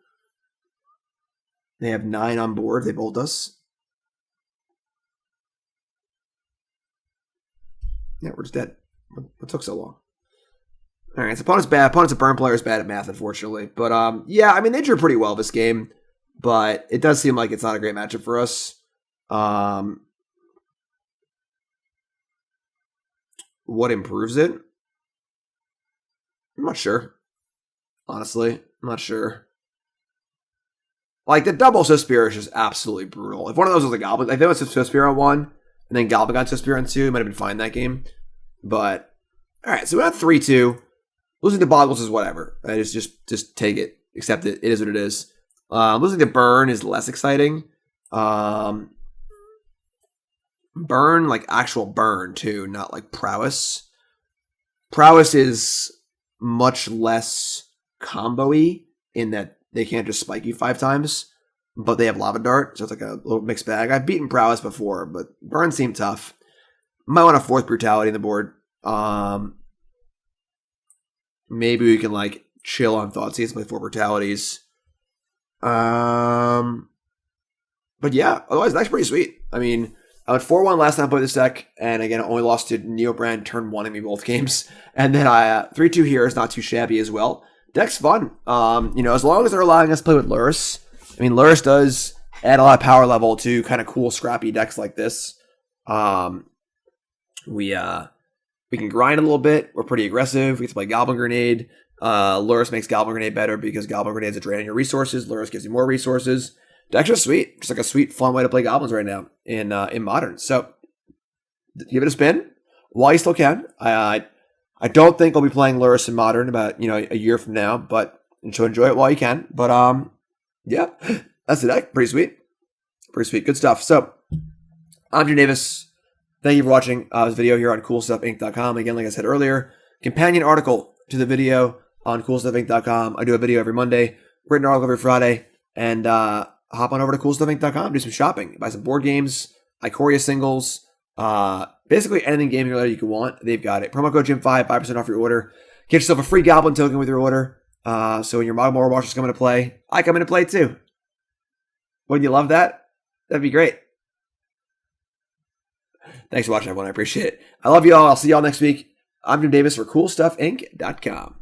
They have 9 on board. They bolt us. Yeah, we're just dead. What took so long? All right, so opponent's bad. Opponent's a burn player is bad at math, unfortunately. But yeah, I mean, they drew pretty well this game, but it does seem like it's not a great matchup for us. What improves it? I'm not sure. Honestly, I'm not sure. Like, the double Spear is just absolutely brutal. If one of those was a Goblin, if it was Spear on 1, and then Goblin got Spear on 2, it might have been fine that game. But, alright, so we're at 3-2. Losing to Boggles is whatever. I just take it. Accept it. It is what it is. Losing to Burn is less exciting. Burn, like actual burn, too, not like Prowess. Prowess is much less combo-y in that they can't just spike you 5 times, but they have Lava Dart, so it's like a little mixed bag. I've beaten Prowess before, but Burn seemed tough. Might want a 4th Brutality on the board. Maybe we can like chill on Thoughtseize, play 4 Brutalities. But yeah, otherwise that's pretty sweet. I mean, I went 4-1 last time I played this deck, and again, I only lost to Neobrand turn 1 in me both games. And then I 3-2 here is not too shabby as well. Deck's fun. You know, as long as they're allowing us to play with Lurrus. I mean, Lurrus does add a lot of power level to kind of cool, scrappy decks like this. We can grind a little bit. We're pretty aggressive. We get to play Goblin Grenade. Lurrus makes Goblin Grenade better because Goblin Grenade is a drain on your resources. Lurrus gives you more resources. Deck's just sweet. Just like a sweet, fun way to play Goblins right now in Modern. So give it a spin while you still can. I don't think I'll be playing Lurrus in Modern about, you know, a year from now, but so enjoy it while you can. But yeah, that's the deck. Pretty sweet. Pretty sweet. Good stuff. So I'm Jim Davis. Thank you for watching this video here on CoolStuffInc.com. Again, like I said earlier, companion article to the video on CoolStuffInc.com. I do a video every Monday, written article every Friday, and hop on over to CoolStuffInc.com, do some shopping, buy some board games, Ikoria singles, basically anything gaming related you can want. They've got it. Promo code Jim5, 5% off your order. Get yourself a free Goblin token with your order. So when your Mogg War Marshals come into play, I come into play too. Wouldn't you love that? That'd be great. Thanks for watching, everyone. I appreciate it. I love you all. I'll see you all next week. I'm Jim Davis for CoolStuffInc.com.